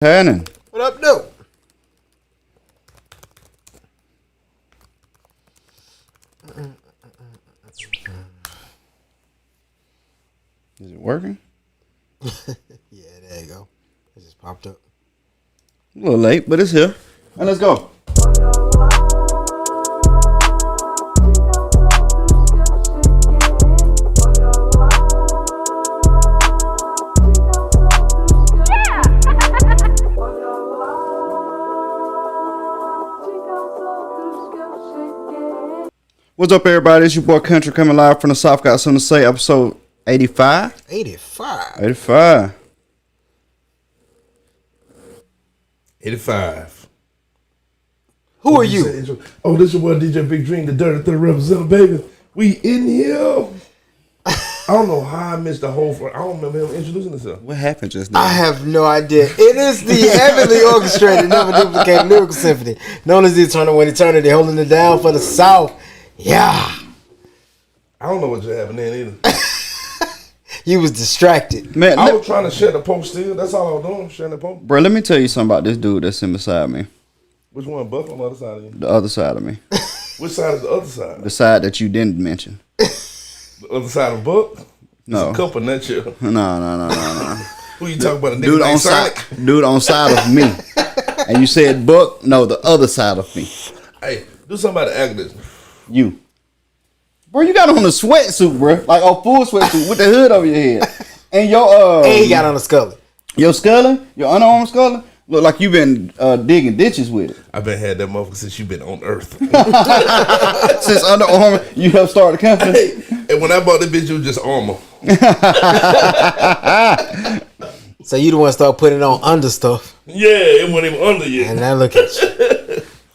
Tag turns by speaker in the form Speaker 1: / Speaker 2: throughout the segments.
Speaker 1: Happening?
Speaker 2: What up, dude?
Speaker 1: Is it working?
Speaker 2: Yeah, there you go. It just popped up.
Speaker 1: A little late, but it's here. And let's go. What's up, everybody? It's your boy Country coming live from the South. Got something to say. Episode 85.
Speaker 2: 85.
Speaker 1: 85.
Speaker 3: 85.
Speaker 2: Who are you?
Speaker 3: Oh, this is your boy DJ Big Dream, the Dirty 30 representative, baby. We in here. I don't know how I missed the whole. I don't remember him introducing himself.
Speaker 1: What happened just now?
Speaker 2: I have no idea. It is the heavily orchestrated, never duplicated lyrical symphony, known as the Eternal When Eternity, holding it down for the South. Yeah.
Speaker 3: I don't know what just happened then either.
Speaker 2: You was distracted.
Speaker 1: Man,
Speaker 3: I was trying to share the post still. That's all I was doing, sharing the post.
Speaker 1: bro, let me tell you something about this dude that's in beside me.
Speaker 3: Which one, Buck, on the other side of you?
Speaker 1: The other side of me.
Speaker 3: Which side is the other side?
Speaker 1: The side that you didn't mention.
Speaker 3: The other side of Buck?
Speaker 1: No.
Speaker 3: It's a couple nut chill.
Speaker 1: No.
Speaker 3: Who you talking about? A nigga named Sonic?
Speaker 1: Dude on side of me. And you said Buck? No, the other side of me.
Speaker 3: Hey, do something about the actors.
Speaker 1: You. Bro, you got on a sweatsuit, bro. Like a full sweatsuit with the hood over your head. And your
Speaker 2: And he got on the Scully.
Speaker 1: your scully, your underarm scully, look like you been digging ditches with it.
Speaker 3: I've been had that motherfucker since you been on Earth.
Speaker 1: Since Under Armour, you helped start the company.
Speaker 3: Hey, and when I bought this bitch, it was just armor.
Speaker 2: So you the one start putting on under stuff.
Speaker 3: Yeah, it wasn't even under yet.
Speaker 2: And now look at you.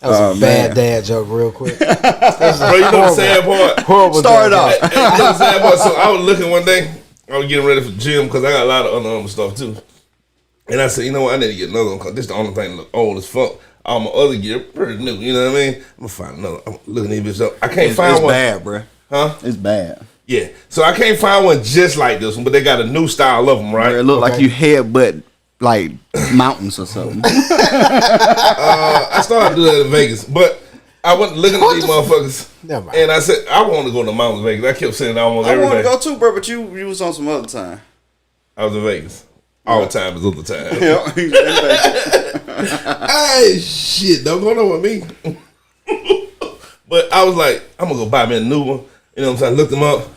Speaker 2: That was a bad dad joke real quick.
Speaker 3: Bro, you know the sad part?
Speaker 2: Horrible
Speaker 1: Start
Speaker 2: dad
Speaker 1: off.
Speaker 2: joke.
Speaker 3: Hey, you know the sad part? So I was looking one day. I was getting ready for the gym because I got a lot of Under Armour stuff too. And I said, you know what? I need to get another one because this is the only thing that look old as fuck. All my other gear pretty new. You know what I mean? I'm gonna find another. I'm looking at this bitch up. I can't find
Speaker 1: It's
Speaker 3: one.
Speaker 1: bad, bro.
Speaker 3: Huh?
Speaker 1: It's bad.
Speaker 3: Yeah. So I can't find one just like this one, but they got a new style of them, right?
Speaker 1: Bro, it look like you headbutt like mountains or something.
Speaker 3: I started to do that in Vegas, but I went looking at these motherfuckers,
Speaker 2: Never mind.
Speaker 3: and I said I want to go to Mount Vegas. I kept saying I want
Speaker 1: I
Speaker 3: every
Speaker 1: want to
Speaker 3: day.
Speaker 1: go too, bro, but you was on some other time.
Speaker 3: I was in Vegas. All the time is other time.
Speaker 1: Yeah.
Speaker 3: Hey, shit, don't go no with me. But I was like, I'm gonna go buy me a new one. You know what I'm saying? I looked them up.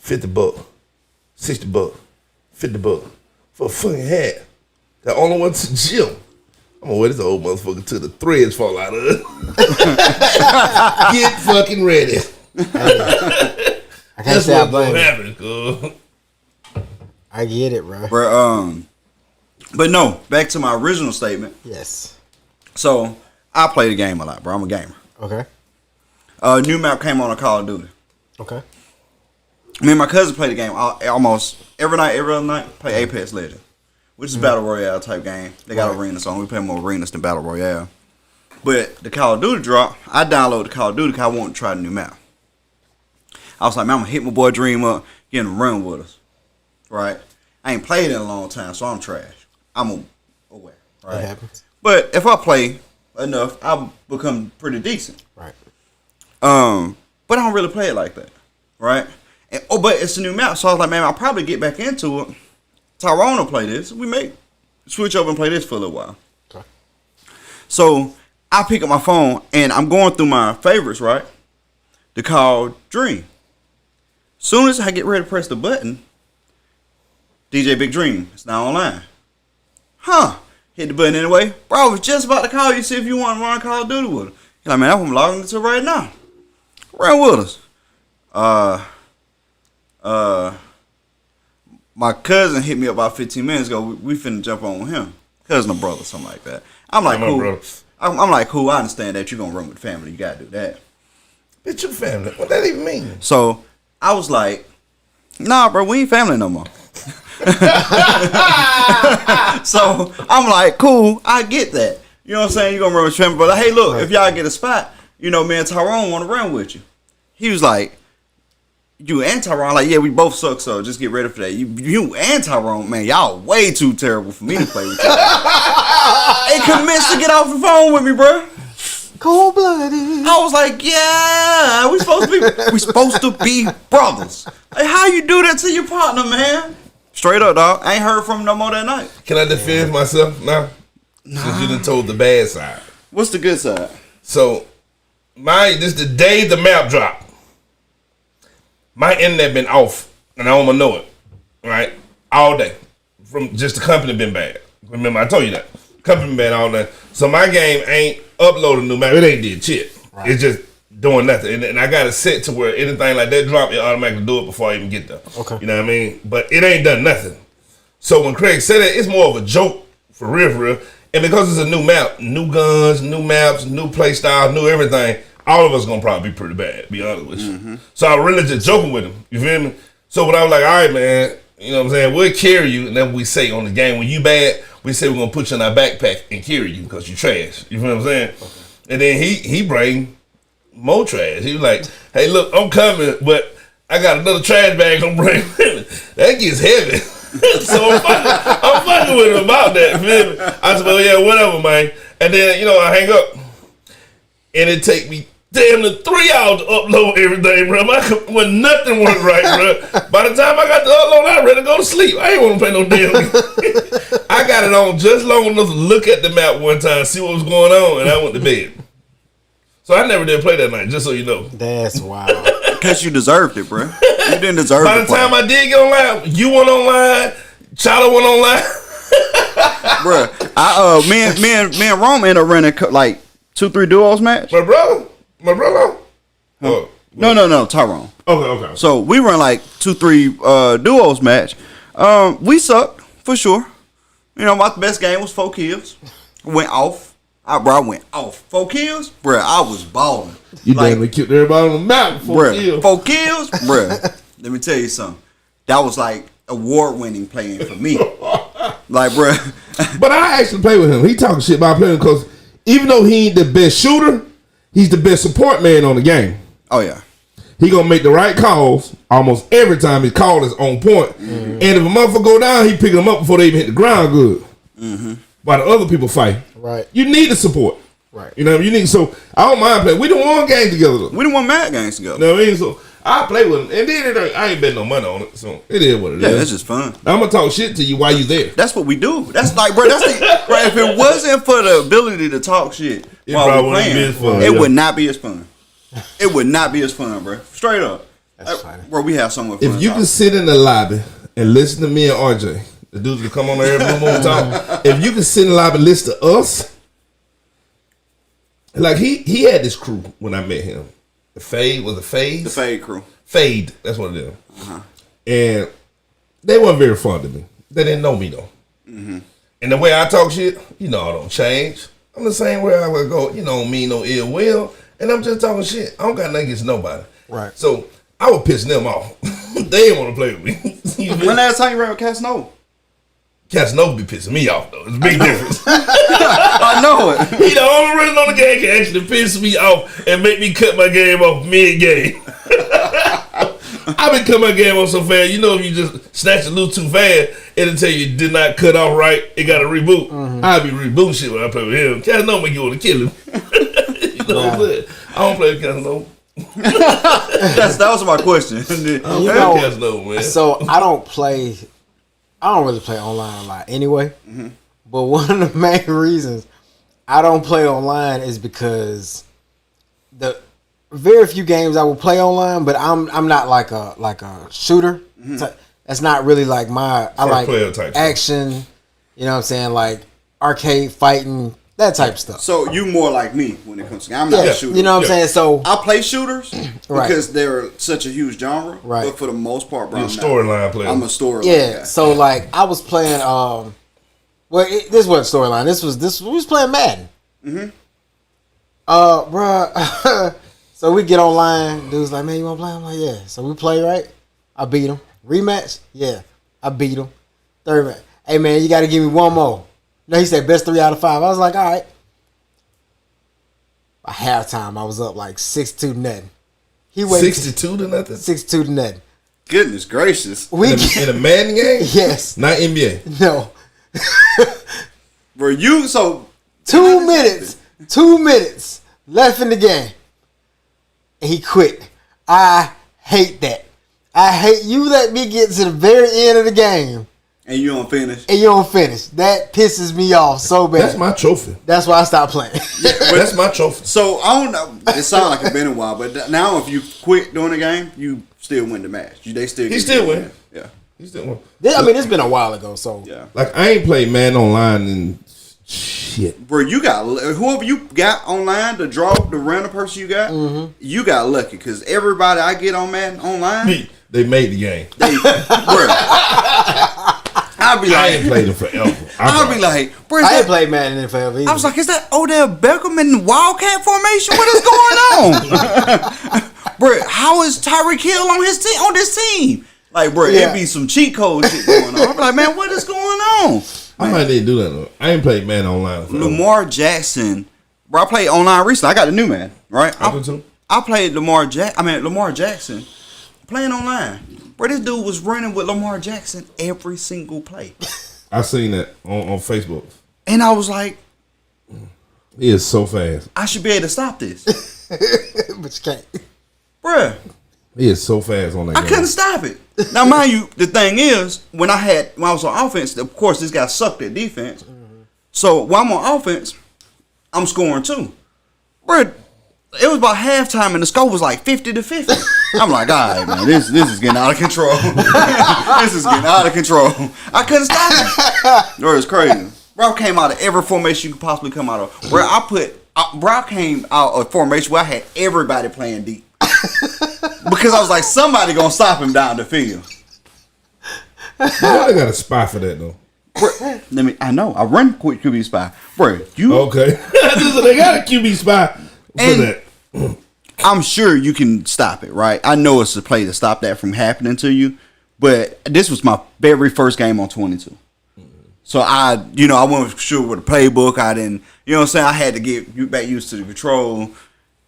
Speaker 3: $50, $60, $50 for a fucking hat. The only one to the gym. I'm gonna wear this old motherfucker till the threads fall out of it. Get fucking ready.
Speaker 2: I can't say I blame you.
Speaker 3: Happen, cuz.
Speaker 2: I get it, bro.
Speaker 1: Bro, but no, back to my original statement.
Speaker 2: Yes.
Speaker 1: So I play the game a lot, bro. I'm a gamer.
Speaker 2: Okay.
Speaker 1: New map came on a Call of Duty.
Speaker 2: Okay.
Speaker 1: Me and my cousin play the game almost every other night. Play Apex Legends, which is a battle royale type game. They got arenas on. We play more arenas than battle royale. But the Call of Duty drop, I downloaded the Call of Duty because I wanted to try the new map. I was like, man, I'm gonna hit my boy Dream up, get him to run with us. Right? I ain't played in a long time, so I'm trash. I'm aware. Right?
Speaker 2: That happens.
Speaker 1: But if I play enough, I'll become pretty decent.
Speaker 2: Right.
Speaker 1: But I don't really play it like that. Right? And, but it's a new map, so I was like, man, I'll probably get back into it. Tyrone will play this. We may switch over and play this for a little while.
Speaker 2: Okay.
Speaker 1: So I pick up my phone and I'm going through my favorites, right? To call Dream. Soon as I get ready to press the button, DJ Big Dream is now online. Huh. Hit the button anyway. Bro, I was just about to call you, see if you want to run Call of Duty with him. He's like, man, I'm logging into right now. Run with us. My cousin hit me up about 15 minutes ago. We finna jump on with him. Cousin or brother, something like that. I'm like, cool. I'm like, cool, I understand that you're gonna run with family. You gotta do that.
Speaker 3: Bitch, your family. What that even mean?
Speaker 1: So I was like, nah, bro, we ain't family no more. So I'm like, cool, I get that. You know what I'm saying? You're gonna run with family, but hey, look, if y'all get a spot, you know, me and Tyrone want to run with you. He was like, you and Tyrone, like, yeah, we both suck, so just get ready for that. You and Tyrone, man, y'all way too terrible for me to play with y'all. Hey, commence to get off the phone with me, bro.
Speaker 2: Cold blooded.
Speaker 1: I was like, yeah, we supposed to be brothers. Like, how you do that to your partner, man? Straight up, dog. I ain't heard from him no more that night.
Speaker 3: Can I defend myself now? Nah. Since you done told the bad side.
Speaker 1: What's the good side?
Speaker 3: So, this the day the map dropped. My internet been off, and I don't know it, right? All day. From just the company been bad. Remember, I told you that. Company been bad all day. So my game ain't uploading new map. It ain't did shit. Right. It's just doing nothing. And I got it set to where anything like that drop, it automatically do it before I even get there. Okay. You know what I mean? But it ain't done nothing. So when Craig said that, it's more of a joke for real. And because it's a new map, new guns, new maps, new play styles, new everything, all of us gonna probably be pretty bad, be honest with you. So I really just joking with him. You feel me? So when I was like, all right, man, you know what I'm saying? We'll carry you. And then we say on the game, when you bad, we say we're gonna put you in our backpack and carry you because you trash. You feel what I'm saying? Okay. And then he bring more trash. He was like, hey, look, I'm coming, but I got another trash bag I'm bringing with me. That gets heavy. So I'm fucking with him about that. Feel me? I said, well, yeah, whatever, man. And then, I hang up. And it take me damn near 3 hours to upload everything, bro. When nothing went right, bro. By the time I got to upload, I ready to go to sleep. I ain't want to play no damn game. I got it on just long enough to look at the map one time, see what was going on, and I went to bed. So I never did play that night, just so you know.
Speaker 2: That's wild.
Speaker 1: Because you deserved it, bro. You didn't deserve it.
Speaker 3: By the time I did get online, you went online, Charlie went online.
Speaker 1: Bro, me and Rome ended up running like 2-3 duos match.
Speaker 3: My brother?
Speaker 1: Huh? Oh, no, Tyrone.
Speaker 3: Okay.
Speaker 1: So we run like 2-3 duos match. We sucked for sure. My best game was 4 kills. Went off. I went off 4 kills, bro. I was balling.
Speaker 3: You definitely killed everybody on the map. 4 kills.
Speaker 1: 4 kills, bro. Let me tell you something. That was like award-winning playing for me. Like, bro.
Speaker 3: But I actually play with him. He talking shit about playing because even though he ain't the best shooter, he's the best support man on the game.
Speaker 1: Oh yeah.
Speaker 3: He gonna make the right calls almost every time his call is on point. Mm-hmm. And if a motherfucker go down, he picking them up before they even hit the ground good. Mm-hmm. While the other people fight.
Speaker 2: Right.
Speaker 3: You need the support.
Speaker 2: Right.
Speaker 3: You need, so I don't mind playing. We done won games together though.
Speaker 1: We done won mad games together.
Speaker 3: You know what I mean? So I play with him. And then I ain't bet no money on it. So it is what it is.
Speaker 1: Yeah, that's just fun.
Speaker 3: I'm gonna talk shit to you while you there.
Speaker 1: That's what we do. That's like, bro, bro, if it wasn't for the ability to talk shit while we're playing, it would not be as fun. It would not be as fun, bro. Straight up.
Speaker 2: That's funny.
Speaker 1: Bro, we have so much fun.
Speaker 3: If you can sit in the lobby and listen to me and RJ, the dudes that come on there every moment talk. If you can sit in the lobby and listen to us, like he had this crew when I met him. The Fade was the Fade.
Speaker 1: The Fade crew.
Speaker 3: Fade, that's what it is. Uh-huh. And they weren't very fun to me. They didn't know me though. Mm-hmm. And the way I talk shit, I don't change. I'm the same way I would go. Mean no ill will, and I'm just talking shit. I don't got nothing against nobody.
Speaker 2: Right.
Speaker 3: So I was pissing them off. They didn't want to play with me.
Speaker 1: When last time you ran with Casanova?
Speaker 3: Casanova be pissing me off though. It's a big difference.
Speaker 1: I know it.
Speaker 3: He the only person on the game can actually piss me off and make me cut my game off mid-game. I been cut my game off so fast. If you just snatch a little too fast, it'll tell you did not cut off right. It got to reboot. Mm-hmm. I be rebooting shit when I play with him. Casanova make you want to kill him. What I'm saying? I don't play with Casanova.
Speaker 1: That was my question.
Speaker 3: Casanova, man.
Speaker 2: So I don't really play online a lot anyway. Mm-hmm. But one of the main reasons I don't play online is because the very few games I will play online, but I'm not like a shooter. Mm-hmm. That's not really like I like action. You know what I'm saying? Like arcade fighting, that type of stuff.
Speaker 1: So you more like me when it comes to I'm not a shooter.
Speaker 2: You know what I'm saying? So
Speaker 1: I play shooters because they're such a huge genre. Right. But for the most part, bro,
Speaker 3: I'm a storyline player.
Speaker 1: I'm a storyline guy.
Speaker 2: So like I was playing this wasn't storyline. We was playing Madden. Mm-hmm. Bruh. So we get online. Dude's like, man, you want to play? I'm like, yeah. So we play, right? I beat him. Rematch? Yeah. I beat him. Third match. Hey, man, you got to give me one more. No, he said best 3 out of 5. I was like, all right. By halftime, I was up like 6-2 nothing. He waited
Speaker 3: 62 to nothing.
Speaker 2: 62 to nothing.
Speaker 1: Goodness gracious.
Speaker 2: We
Speaker 3: In a Madden game?
Speaker 2: yes.
Speaker 3: Not NBA.
Speaker 2: No.
Speaker 1: Bro, you so
Speaker 2: 2 minutes. 2 minutes left in the game. And he quit. I hate that. I hate you let me get to the very end of the game
Speaker 1: and you don't finish.
Speaker 2: and you don't finish. That pisses me off so bad.
Speaker 3: That's my trophy.
Speaker 2: That's why I stopped playing.
Speaker 3: That's my trophy.
Speaker 1: So I don't know. It sounds like it's been a while, but now if you quit during the game, you still win the match. They still
Speaker 3: He still win.
Speaker 1: Yeah.
Speaker 3: He still won.
Speaker 2: I mean, it's been a while ago, so
Speaker 1: Yeah.
Speaker 3: Like I ain't played Madden online in shit.
Speaker 1: Bro, you got whoever you got online to draw the random person you got.
Speaker 2: Mm-hmm.
Speaker 1: You got lucky because everybody I get on Madden online,
Speaker 3: They made the game.
Speaker 1: bro. I'll be
Speaker 3: I
Speaker 1: like,
Speaker 3: ain't played it forever.
Speaker 1: I'll be like, bro.
Speaker 2: I ain't played Madden in forever either.
Speaker 1: I was like, is that Odell Beckham in Wildcat formation? What is going on? Bro, how is Tyreek Hill on this team? Like, bro,
Speaker 2: Yeah.
Speaker 1: it be some cheat code shit going on. I'm like, man, what is going on?
Speaker 3: I might need to do that though. I ain't played Madden online forever.
Speaker 1: Lamar Jackson, bro, I played online recently. I got a new man, right?
Speaker 3: I do too.
Speaker 1: I played Lamar Jackson playing online. Bro, this dude was running with Lamar Jackson every single play.
Speaker 3: I seen that on Facebook.
Speaker 1: And I was like,
Speaker 3: He is so fast.
Speaker 1: I should be able to stop this.
Speaker 2: but you can't.
Speaker 1: Bruh,
Speaker 3: He is so fast on that
Speaker 1: I
Speaker 3: game.
Speaker 1: couldn't stop it. Now, mind you, the thing is, when I was on offense, of course, this guy sucked at defense. So while I'm on offense, I'm scoring too. Bruh, it was about halftime and the score was like 50-50. I'm like, all right, man, this is getting out of control. This is getting out of control. I couldn't stop it. Bro, it was crazy. Bro, I came out of every formation you could possibly come out of. Bro, I came out of a formation where I had everybody playing deep. Because I was like, somebody gonna stop him down the field.
Speaker 3: I got a spy for that though.
Speaker 1: Bro, I know. I run quick QB spy. Bro, you
Speaker 3: Okay. So they got a QB spy for
Speaker 1: And-
Speaker 3: that.
Speaker 1: I'm sure you can stop it, right? I know it's a play to stop that from happening to you, but this was my very first game on 22. So I wasn't sure with the playbook. I didn't, you know what I'm saying? I had to get back used to the control,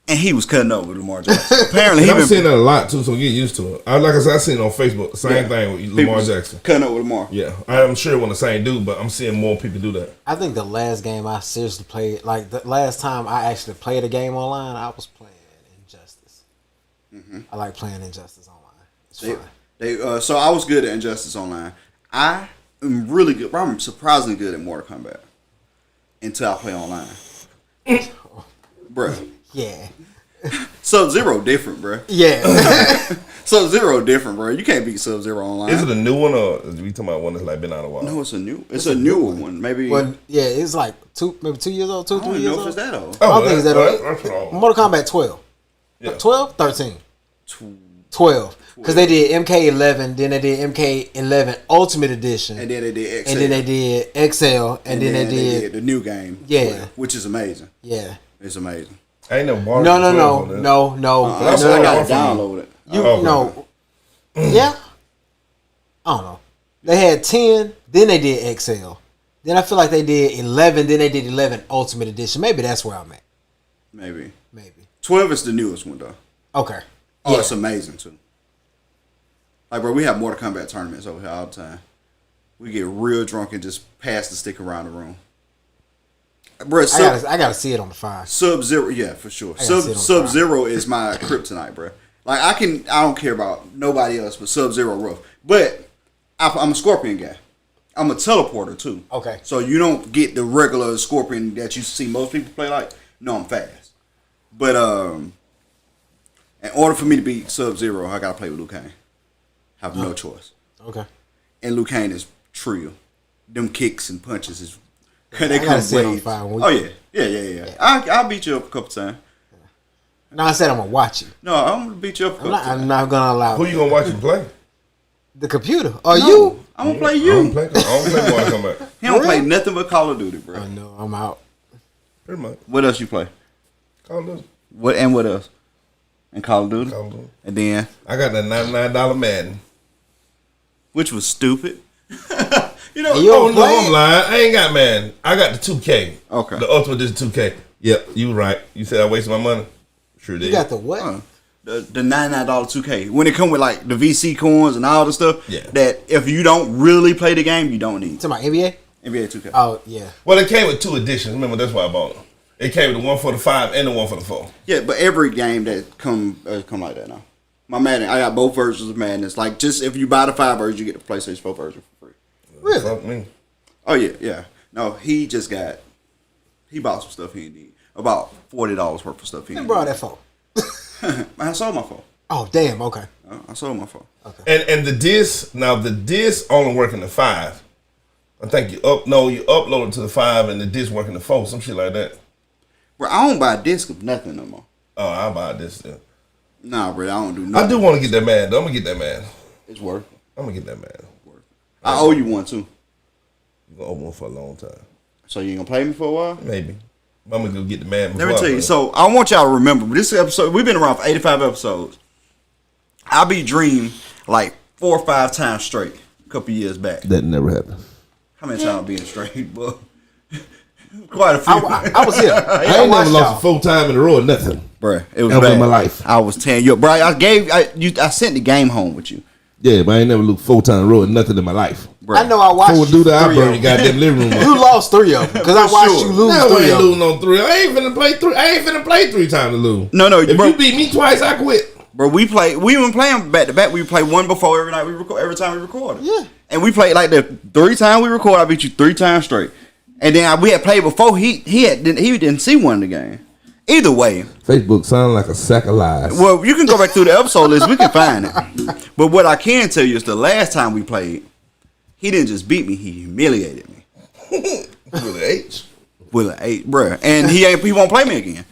Speaker 1: and he was cutting up with Lamar Jackson. Apparently,
Speaker 3: And I'm seeing that a lot too, so get used to it. Like I said, I seen it on Facebook. Same thing with Lamar Jackson.
Speaker 1: Cutting up with Lamar.
Speaker 3: Yeah, I'm sure it wasn't the same dude, but I'm seeing more people do that.
Speaker 2: I think the last game I seriously played, like the last time I actually played a game online, I was playing Injustice. I like playing Injustice online. It's fun.
Speaker 1: So I was good at Injustice Online. I am really good. I'm surprisingly good at Mortal Kombat until I play online. Bruh.
Speaker 2: Yeah.
Speaker 1: Sub-Zero different, bruh.
Speaker 2: Yeah.
Speaker 1: Sub-Zero different, bruh. You can't beat Sub-Zero online.
Speaker 3: Is it a new one or are we talking about one that's like been out a while?
Speaker 1: No, it's a newer one. Maybe.
Speaker 2: Well, yeah, it's like 2 years old,
Speaker 1: I
Speaker 2: 3
Speaker 1: don't
Speaker 2: years
Speaker 1: know
Speaker 2: old.
Speaker 1: if it's that old.
Speaker 2: I don't think it's that old.
Speaker 3: That's wrong.
Speaker 2: Mortal Kombat 12.
Speaker 3: Yeah.
Speaker 2: 12? 13. 12. Because they did MK11, then they did MK11 Ultimate Edition.
Speaker 1: And then they did XL.
Speaker 2: And then they did XL. And then they did.
Speaker 1: the new game.
Speaker 2: Yeah.
Speaker 1: Which is amazing.
Speaker 2: Yeah.
Speaker 1: It's amazing.
Speaker 3: I ain't never bought
Speaker 2: No.
Speaker 3: it.
Speaker 1: I got to download it.
Speaker 2: You
Speaker 3: okay.
Speaker 2: know. Yeah. I don't know. They had 10, then they did XL. Then I feel like they did 11, then they did 11 Ultimate Edition. Maybe that's where I'm at.
Speaker 1: Maybe. 12 is the newest one, though.
Speaker 2: Okay.
Speaker 1: Oh,
Speaker 2: Yeah.
Speaker 1: it's amazing, too. Like, bro, we have Mortal Kombat tournaments over here all the time. We get real drunk and just pass the stick around the room. Bro,
Speaker 2: I gotta see it on the 5.
Speaker 1: Sub-Zero, yeah, for sure.
Speaker 2: I gotta see it on
Speaker 1: Sub-Zero is my kryptonite, bro. Like, I don't care about nobody else but Sub-Zero rough. But I'm a Scorpion guy. I'm a teleporter, too.
Speaker 2: Okay.
Speaker 1: So you don't get the regular Scorpion that you see most people play like. No, I'm fast. But in order for me to beat Sub-Zero, I gotta play with Liu Kang. Have no choice.
Speaker 2: Okay.
Speaker 1: And Liu Kang is trio. Them kicks and punches is
Speaker 2: I
Speaker 1: they
Speaker 2: gotta
Speaker 1: come
Speaker 2: see it on
Speaker 1: waves.
Speaker 2: fire.
Speaker 1: Oh yeah. I'll beat you up a couple times.
Speaker 2: No, I said I'm gonna watch you.
Speaker 1: No, I'm gonna beat you up a couple times.
Speaker 2: I'm not gonna allow
Speaker 3: Who you gonna watch you play?
Speaker 2: the computer. Or
Speaker 1: No,
Speaker 2: you?
Speaker 1: I'm gonna play
Speaker 3: I
Speaker 1: you.
Speaker 3: don't play Mortal Kombat.
Speaker 1: He don't
Speaker 2: For
Speaker 1: play
Speaker 2: real?
Speaker 1: nothing but Call of Duty, bro.
Speaker 2: Oh no, I'm out.
Speaker 3: Pretty much.
Speaker 1: What else you play?
Speaker 3: Call of Duty.
Speaker 1: What else? And Call of Duty.
Speaker 3: Call of Duty.
Speaker 1: And then,
Speaker 3: I got that $99 Madden.
Speaker 1: which was stupid.
Speaker 2: You
Speaker 3: Oh
Speaker 2: don't
Speaker 3: no,
Speaker 2: play
Speaker 3: I'm
Speaker 2: it?
Speaker 3: lying. I ain't got Madden. I got the 2K.
Speaker 1: Okay.
Speaker 3: The Ultimate Edition 2K. Yep, you right. You said I wasted my money. Sure did.
Speaker 2: You got the what?
Speaker 1: the $99 2K. When it come with like the VC coins and all the stuff,
Speaker 3: Yeah.
Speaker 1: that if you don't really play the game, you don't need.
Speaker 2: To my NBA.
Speaker 1: NBA 2K.
Speaker 2: Oh yeah.
Speaker 3: Well, it came with 2 editions. Remember, that's why I bought it. It came with the one for the 5 and the one for the 4.
Speaker 1: Yeah, but every game that come like that now. My Madden, I got both versions of Madden. It's like just if you buy the 5 version, you get the PlayStation 4 version for free.
Speaker 2: Really?
Speaker 3: Fuck me.
Speaker 1: Oh yeah. No, he bought some stuff he didn't need. About $40 worth of stuff he
Speaker 2: Who
Speaker 1: didn't
Speaker 2: brought
Speaker 1: need.
Speaker 2: that phone?
Speaker 1: I sold my phone.
Speaker 2: Oh damn. Okay.
Speaker 1: I sold my phone.
Speaker 3: And the disc, now the disc only work in the 5. I think you upload it to the 5 and the disc work in the 4, some shit like that.
Speaker 1: Bro, I don't buy a disc of nothing no more.
Speaker 3: Oh, I'll buy this then.
Speaker 1: Nah, bro, I don't do nothing.
Speaker 3: I do want to get that man. I'm gonna get that man.
Speaker 1: It's worth it.
Speaker 3: I'm gonna get that man.
Speaker 1: I owe you one too.
Speaker 3: You gonna owe one for a long time.
Speaker 1: So you gonna pay me for a while?
Speaker 3: Maybe. I'm gonna go get the man.
Speaker 1: Let me tell you. So I want y'all to remember this episode. We've been around for 85 episodes. I beat Dream like 4 or 5 times straight a couple years back.
Speaker 3: that never happened.
Speaker 1: How many times being straight, bro? Quite a few.
Speaker 2: I was here.
Speaker 3: I ain't never lost a full time in a row or nothing.
Speaker 1: Bruh, it was
Speaker 3: Ever
Speaker 1: bad.
Speaker 3: in my life.
Speaker 1: I was tearing you up, bro. I sent the game home with you,
Speaker 3: Yeah, but I ain't never looked full time in a row or nothing in my life.
Speaker 1: bro.
Speaker 2: I know I watched
Speaker 3: Before we do that, I
Speaker 2: 3
Speaker 3: burn
Speaker 2: of
Speaker 3: your
Speaker 2: them.
Speaker 3: goddamn living room.
Speaker 2: You lost 3 of them because I
Speaker 1: For
Speaker 2: watched
Speaker 1: sure.
Speaker 2: you lose
Speaker 3: No, I
Speaker 2: 3
Speaker 3: ain't
Speaker 2: of them.
Speaker 3: losing on 3. I ain't finna play 3. I ain't finna play 3 times to lose.
Speaker 1: No,
Speaker 3: If
Speaker 1: bro.
Speaker 3: you beat me twice, I quit.
Speaker 1: Bro, we been playing back to back. We play one before every night we record. Every time we recorded,
Speaker 2: Yeah.
Speaker 1: And we played like the 3 times we record. I beat you 3 times straight, and then we had played before. He didn't see one in the game. Either way,
Speaker 3: Facebook sound like a sack of lies.
Speaker 1: well, you can go back through the episode list. We can find it. But what I can tell you is the last time we played, he didn't just beat me. He humiliated me
Speaker 3: With an H.
Speaker 1: with an 8, bruh. And he won't play me again.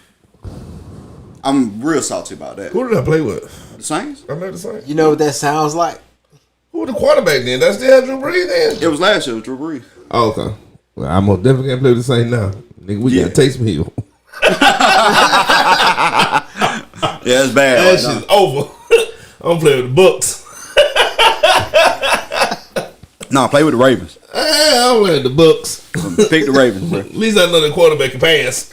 Speaker 1: I'm real salty about that.
Speaker 3: Who did I play with?
Speaker 1: The Saints?
Speaker 3: I played the same.
Speaker 2: You know what that sounds like?
Speaker 3: Who was the quarterback then? That's still Drew Brees then?
Speaker 1: It was last year with Drew Brees.
Speaker 3: Oh, okay. Well, I most definitely can't play with the same now. Nigga, we got Taysom Hill.
Speaker 1: Yeah, it's bad.
Speaker 3: That
Speaker 1: right now.
Speaker 3: shit's over. I'm playing with the Bucks.
Speaker 1: No, play with the Ravens.
Speaker 3: I'm playing with the Bucks.
Speaker 1: Pick the Ravens, bro.
Speaker 3: At least I know the quarterback can pass.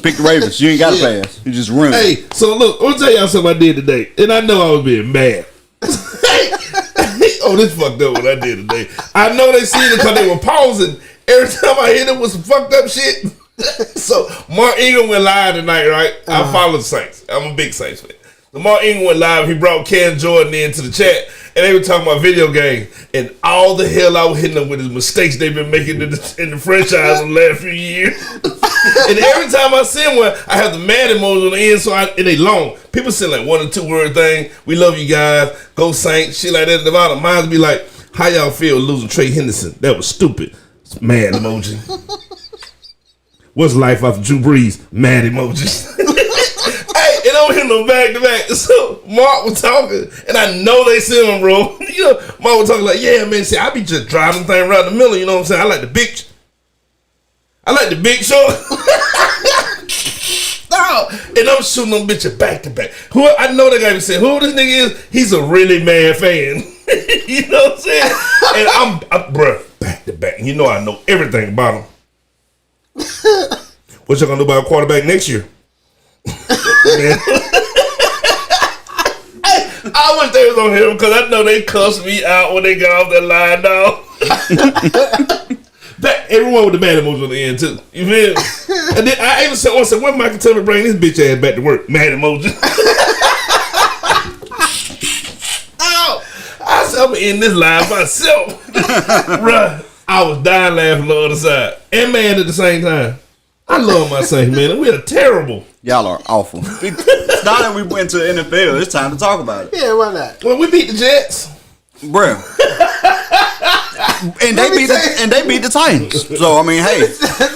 Speaker 1: Pick the Ravens. You ain't got to
Speaker 3: Yeah.
Speaker 1: pass. You just run.
Speaker 3: Hey, so look, I'm gonna tell y'all something I did today, and I know I was being mad. Oh, this fucked up what I did today. I know they seen it because they were pausing every time I hit it with some fucked up shit. So Mark Ingram went live tonight, right? I follow the Saints. I'm a big Saints fan. So Mark Ingram went live. He brought Ken Jordan into the chat, and they were talking about video games and all the hell I was hitting them with the mistakes they've been making in the franchise in the last few years. And every time I send one, I have the mad emoji on the end, and they long. People send like 1 or 2 word thing. We love you guys. Go Saints. Shit like that at the bottom. Mine be like, how y'all feel losing Trey Henderson? That was stupid. It's mad emoji. What's life after Drew Brees? Mad emojis. Hey, and I'm hitting them back to back. So Mark was talking, and I know they sent him, bro. You know, Mark was talking like, yeah, man, see, I be just driving the thing around the middle, you know what I'm saying? I like the big short. No, and I'm shooting them bitches back to back. Who I know that guy be saying, who this nigga is? He's a really mad fan. You know what I'm saying? And I'm bruh, back to back. You know I know everything about him. What you gonna do about a quarterback next year? Man. I wish they was on here because I know they cussed me out when they got off that line, dog. Everyone with the mad emoji on the end too. You feel me? And then I even said once, when Michael tell me bring this bitch ass back to work? Mad emoji. Oh, I said I'm gonna end this live myself. Bruh, I was dying laughing on the other side and mad at the same time. I love my Saints, man. We are terrible.
Speaker 1: Y'all are awful. Now that we went to the NFL, it's time to talk about it.
Speaker 2: Yeah, why not?
Speaker 3: Well, we beat the Jets.
Speaker 1: Bruh. And they beat the Titans. So I mean, hey.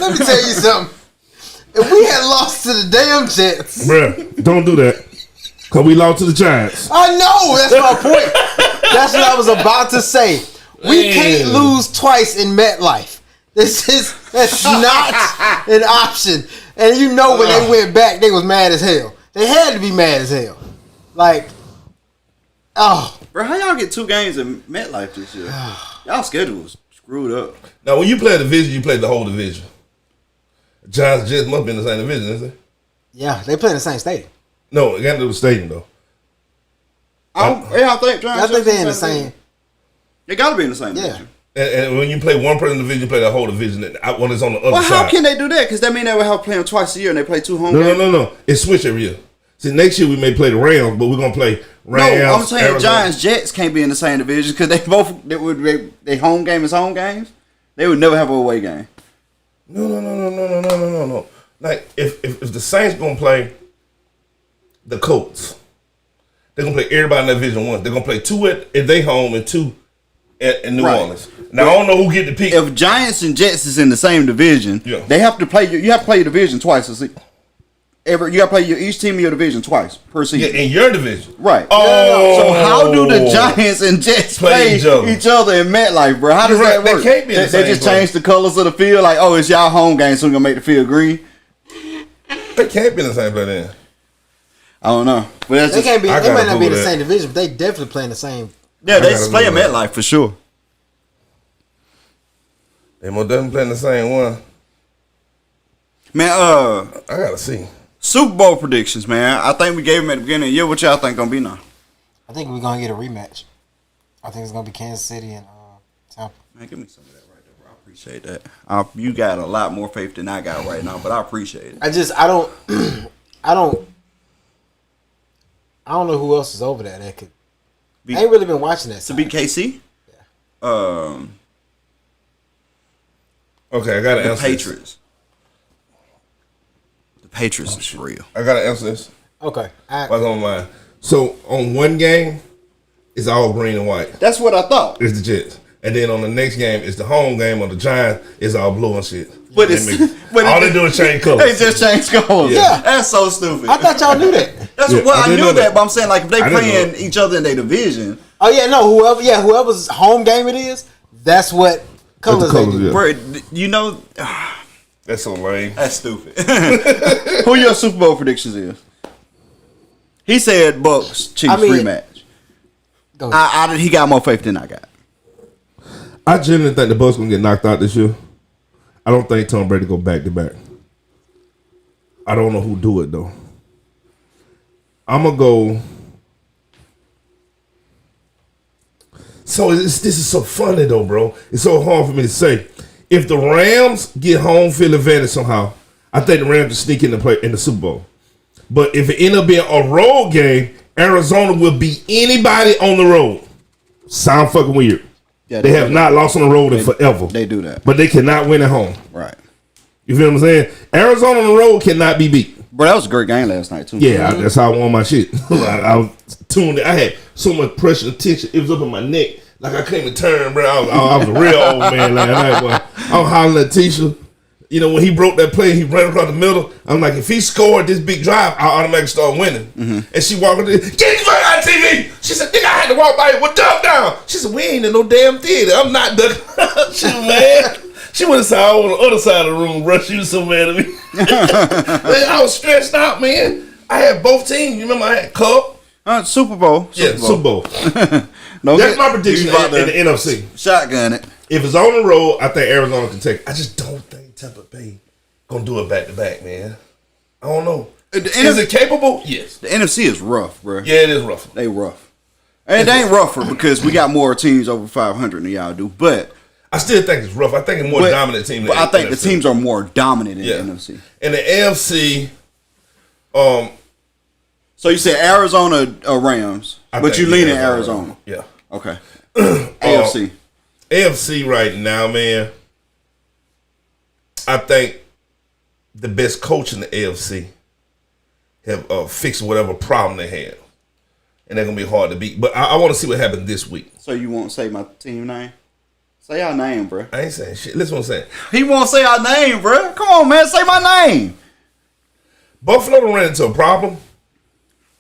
Speaker 2: Let me tell you something. If we had lost to the damn Jets,
Speaker 3: Bruh, don't do that. Because we lost to the Giants.
Speaker 2: I know that's my point. That's what I was about to say. We can't lose twice in MetLife. That's not an option. And you know when they went back, they was mad as hell. They had to be mad as hell. Like, oh.
Speaker 1: Bro, how y'all get 2 games in MetLife this year? Y'all schedule was screwed up.
Speaker 3: Now, when you play a division, you play the whole division. Giants, Jets must be in the same division, isn't it?
Speaker 2: Yeah, they play in the same stadium.
Speaker 3: No, it got to do the stadium, though.
Speaker 1: I think Giants.
Speaker 2: I think they're in the same.
Speaker 1: They got to be in the same division.
Speaker 3: And when you play one person division, you play the whole division. When it's on the other side.
Speaker 1: Well, how can they do that? Because that means they would have to play them twice a year, and they play 2 home games.
Speaker 3: No. It's switch every year. See, next year we may play the Rams, but we're gonna play Rams.
Speaker 1: No, I'm saying
Speaker 3: Arizona.
Speaker 1: Giants, Jets can't be in the same division because they home game is home games. They would never have an away game.
Speaker 3: No. Like if the Saints gonna play the Colts, they're gonna play everybody in that Division 1. They're gonna play 2 at they home and 2 in New Orleans. Now I don't know who get the pick.
Speaker 1: If Giants and Jets is in the same division, they have to play. You have to play your division twice a season. You got to play each team in your division twice per season.
Speaker 3: Yeah, in your division,
Speaker 1: right?
Speaker 3: Oh,
Speaker 1: so how do the Giants and Jets play each other in MetLife, bro? How does that work?
Speaker 3: They can't be in the same
Speaker 1: just
Speaker 3: place.
Speaker 1: change the colors of the field, like, oh, it's y'all home game, so we're gonna make the field green.
Speaker 3: They can't be in the same place then.
Speaker 1: I don't know, but that's
Speaker 2: They can't be. They might not be in the
Speaker 3: that.
Speaker 2: same division, but they definitely play in the same.
Speaker 1: Yeah, they play in MetLife for sure.
Speaker 3: They most definitely play in the same one.
Speaker 1: Man,
Speaker 3: I gotta see.
Speaker 1: Super Bowl predictions, man. I think we gave them at the beginning of the year. What y'all think gonna be now?
Speaker 2: I think we're gonna get a rematch. I think it's gonna be Kansas City and Tampa.
Speaker 1: Man, give me some of that right there, bro. I appreciate that. You got a lot more faith than I got right now, but I appreciate it.
Speaker 2: I don't I don't know who else is over there that could. I ain't really been watching that.
Speaker 1: To beat KC?
Speaker 2: Yeah.
Speaker 3: Okay, I gotta
Speaker 1: The
Speaker 3: answer
Speaker 1: Patriots.
Speaker 3: this.
Speaker 1: The Patriots is real.
Speaker 3: I gotta answer this.
Speaker 2: Okay.
Speaker 3: What's on my mind? So on one game, it's all green and white.
Speaker 1: That's what I thought.
Speaker 3: It's the Jets. And then on the next game, it's the home game of the Giants. It's all blue and shit.
Speaker 1: But
Speaker 3: all they do is change colors.
Speaker 1: They just change colors.
Speaker 2: Yeah.
Speaker 1: That's so stupid.
Speaker 2: I thought y'all knew that.
Speaker 1: That's
Speaker 3: Yeah,
Speaker 1: what
Speaker 3: I
Speaker 1: I
Speaker 3: didn't
Speaker 1: knew
Speaker 3: know
Speaker 1: that,
Speaker 3: that.
Speaker 1: but I'm saying like if they
Speaker 3: I didn't
Speaker 1: playing
Speaker 3: know.
Speaker 1: each other in their division,
Speaker 2: Oh yeah, no, whoever's home game it is, that's what colors they do.
Speaker 3: Yeah.
Speaker 1: bro, you know
Speaker 3: That's so lame.
Speaker 1: that's stupid. Who your Super Bowl predictions is? He said Bucks Chiefs rematch.
Speaker 2: Go ahead.
Speaker 1: He got more faith than I got.
Speaker 3: I genuinely think the Bucks gonna get knocked out this year. I don't think Tom Brady go back to back. I don't know who do it though. I'm gonna go. So this is so funny though, bro. It's so hard for me to say. If the Rams get home field advantage somehow, I think the Rams will sneak in the Super Bowl. But if it end up being a road game, Arizona will beat anybody on the road. Sound fucking weird.
Speaker 1: Yeah,
Speaker 3: they have not lost on the road in forever.
Speaker 1: They do that.
Speaker 3: But they cannot win at home.
Speaker 1: Right.
Speaker 3: You feel what I'm saying? Arizona on the road cannot be beat.
Speaker 1: Bro, that was a great game last night too.
Speaker 3: Yeah, that's how I won my shit. I was tuned in. I had so much pressure and tension. It was up in my neck. Like I couldn't even turn, bro. I was a real old man last night, boy. I'm hollering at Tisha. You know, when he broke that play, he ran across the middle. I'm like, if he scored this big drive, I automatically start winning. Mm-hmm. And she walked in, get your fuck out of TV. She said, nigga, I had to walk by it with duck down. She said, we ain't in no damn theater. I'm not ducking. She was mad. She went inside on the other side of the room, bro. She was so mad at me. Man, I was stressed out, man. I had both teams. You remember I had Cup?
Speaker 1: Super Bowl.
Speaker 3: Super Bowl.
Speaker 1: No,
Speaker 3: that's my prediction in the NFC.
Speaker 1: Shotgun it.
Speaker 3: If it's on the road, I think Arizona can take it. I just don't think Tampa Bay gonna do it back to back, man. I don't know. Is it capable? Yes.
Speaker 1: The NFC is rough, bro.
Speaker 3: Yeah, it is rough.
Speaker 1: They rough. And they ain't rougher because we got more teams over 500 than y'all do. But
Speaker 3: I still think it's rough. I think it's more dominant team.
Speaker 1: But I think the teams are more dominant in the NFC.
Speaker 3: In the AFC,
Speaker 1: so you said Arizona or Rams, but you lean in Arizona.
Speaker 3: Yeah.
Speaker 1: Okay. AFC.
Speaker 3: AFC right now, man. I think the best coach in the AFC have fixed whatever problem they have. And they're going to be hard to beat. But I want to see what happens this week.
Speaker 1: So you won't say my team name? Say our name, bro.
Speaker 3: I ain't saying shit. Listen what I'm saying.
Speaker 1: He won't say our name, bro. Come on, man. Say my name.
Speaker 3: Buffalo done ran into a problem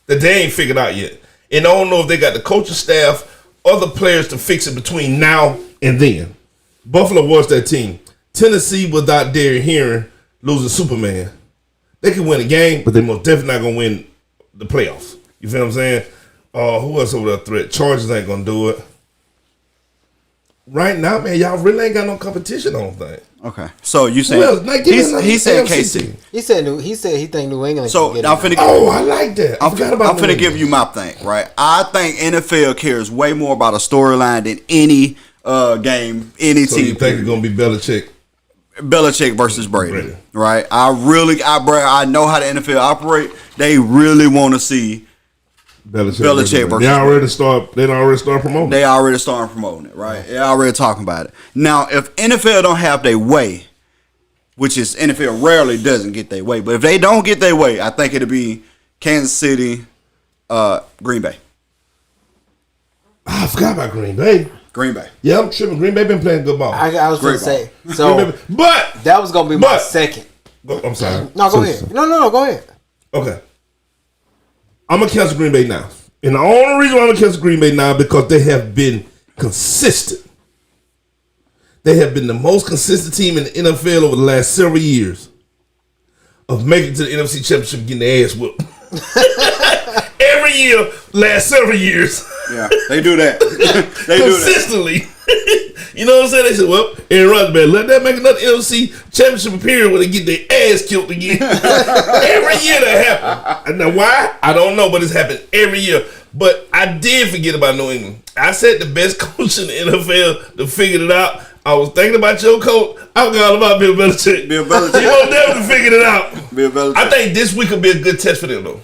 Speaker 3: that they ain't figured out yet. And I don't know if they got the coaching staff, other players to fix it between now and then. Buffalo was that team. Tennessee, without Derrick Henry, losing Superman. They can win a game, but they most definitely not going to win the playoffs. You feel what I'm saying? Who else over that threat? Chargers ain't going to do it. Right now, man, y'all really ain't got no competition, I don't think.
Speaker 1: Okay, so you saying
Speaker 3: Well, like,
Speaker 1: he said
Speaker 3: AFC
Speaker 1: KC.
Speaker 2: He said he think New England.
Speaker 1: So
Speaker 2: can get
Speaker 1: I'm
Speaker 2: it.
Speaker 1: finna.
Speaker 3: I like that. I forgot about
Speaker 1: I'm finna give you my thing, right? I think NFL cares way more about a storyline than any game, any
Speaker 3: So
Speaker 1: team.
Speaker 3: you think it's gonna be Belichick?
Speaker 1: Belichick versus Brady, right? I know how the NFL operate. They really want to see Belichick versus.
Speaker 3: They already start promoting.
Speaker 1: They already starting promoting it, right? They already talking about it. Now, if NFL don't have their way, which is NFL rarely doesn't get their way, but if they don't get their way, I think it'll be Kansas City, Green Bay.
Speaker 3: I forgot about Green Bay.
Speaker 1: Green Bay.
Speaker 3: Yeah, I'm tripping. Green Bay been playing good ball.
Speaker 2: I was going to say.
Speaker 3: Green
Speaker 2: So
Speaker 3: Bay, but
Speaker 2: that was going to be my second.
Speaker 3: I'm sorry.
Speaker 2: No, go ahead. No, go ahead.
Speaker 3: Okay. I'm going to cancel Green Bay now. And the only reason why I'm going to cancel Green Bay now because they have been consistent. They have been the most consistent team in the NFL over the last several years of making it to the NFC Championship, getting their ass whooped. Every year, last several years.
Speaker 1: Yeah, they do that. They
Speaker 3: consistently. You know what I'm saying? They said, well, Aaron Rodgers, man, let that make another NFC Championship appearance where they get their ass killed again. Every year that happens. Now, why? I don't know, but it's happened every year. But I did forget about New England. I said the best coach in the NFL to figure it out. I was thinking about your coach. I forgot about Bill Belichick.
Speaker 1: Bill Belichick.
Speaker 3: You know, never figured it out.
Speaker 1: Bill Belichick.
Speaker 3: I think this week will be a good test for them, though.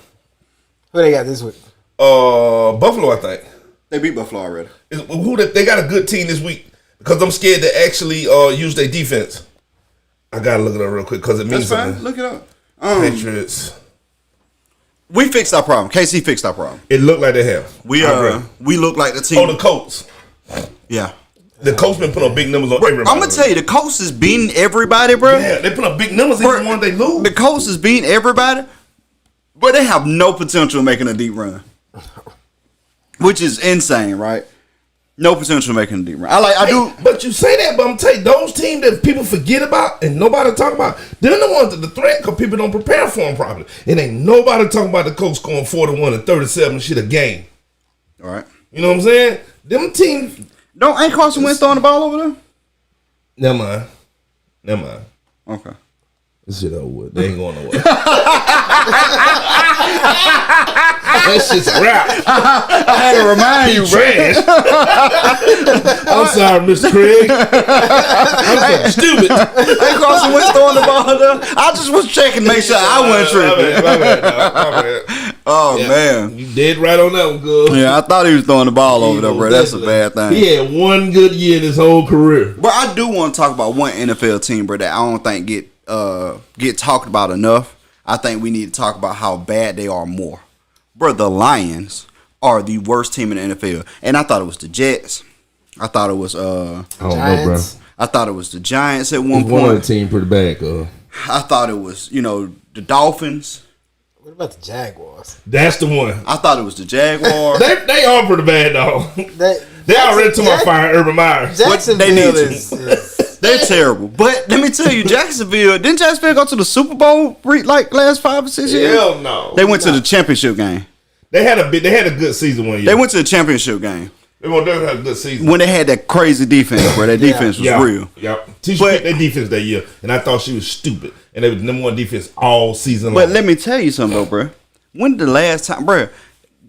Speaker 2: Who they got this week?
Speaker 3: Buffalo, I think.
Speaker 1: They beat Buffalo already.
Speaker 3: They got a good team this week because I'm scared to actually use their defense. I gotta look it up real quick because it means
Speaker 1: That's fine.
Speaker 3: something.
Speaker 1: Look it up.
Speaker 3: Patriots.
Speaker 1: We fixed our problem. KC fixed our problem.
Speaker 3: It looked like they have.
Speaker 1: We look like the team.
Speaker 3: Oh, the Colts.
Speaker 1: Yeah.
Speaker 3: The Colts been putting up big numbers on everybody.
Speaker 1: I'm gonna tell you, the Colts is beating everybody, bro.
Speaker 3: Yeah, they put up big numbers even when they lose.
Speaker 1: The Colts is beating everybody, but they have no potential of making a deep run, which is insane, right? No potential of making a deep run. I do.
Speaker 3: But you say that, but I'm telling you, those teams that people forget about and nobody talk about, they're the ones that the threat because people don't prepare for them properly. It ain't nobody talking about the Colts scoring 41 and 37 shit a game.
Speaker 1: All right.
Speaker 3: You know what I'm saying? Them teams.
Speaker 1: Ain't Carson Wentz throwing the ball over there?
Speaker 3: Never mind.
Speaker 1: Okay.
Speaker 3: This shit over with. They ain't going nowhere. That shit's a wrap.
Speaker 1: I had to remind you, bro.
Speaker 3: I'm sorry, Mr. Craig. I'm so stupid.
Speaker 1: Ain't Carson Wentz throwing the ball there? I just was checking, make sure I wasn't tripping.
Speaker 3: My bad.
Speaker 1: Oh,
Speaker 3: Yeah,
Speaker 1: man.
Speaker 3: you dead right on that one, good.
Speaker 1: Yeah, I thought he was throwing the ball over there, bro. That's a bad thing.
Speaker 3: He had one good year in his whole career.
Speaker 1: But I do want to talk about one NFL team, bro, that I don't think get talked about enough. I think we need to talk about how bad they are more. Bro, the Lions are the worst team in the NFL. And I thought it was the Jets. I thought it was
Speaker 3: I don't know, bro.
Speaker 1: I thought it was the Giants at one point.
Speaker 3: One of the team pretty bad, cuz.
Speaker 1: I thought it was, the Dolphins.
Speaker 2: What about the Jaguars?
Speaker 3: That's the one.
Speaker 1: I thought it was the Jaguars.
Speaker 3: They are pretty bad, dog. They already took my fire Urban Meyer.
Speaker 2: Jacksonville is
Speaker 1: They're terrible. But let me tell you, didn't Jacksonville go to the Super Bowl last 5 or 6 years?
Speaker 3: Hell no.
Speaker 1: They went to the championship game.
Speaker 3: They had a good season one year.
Speaker 1: They went to the championship game.
Speaker 3: They definitely had a good season.
Speaker 1: When they had that crazy defense, where that defense was real.
Speaker 3: Yep. Tisha picked their defense that year, and I thought she was stupid. And they was the number one defense all season long.
Speaker 1: But let me tell you something, though, bro. When the last time, bro,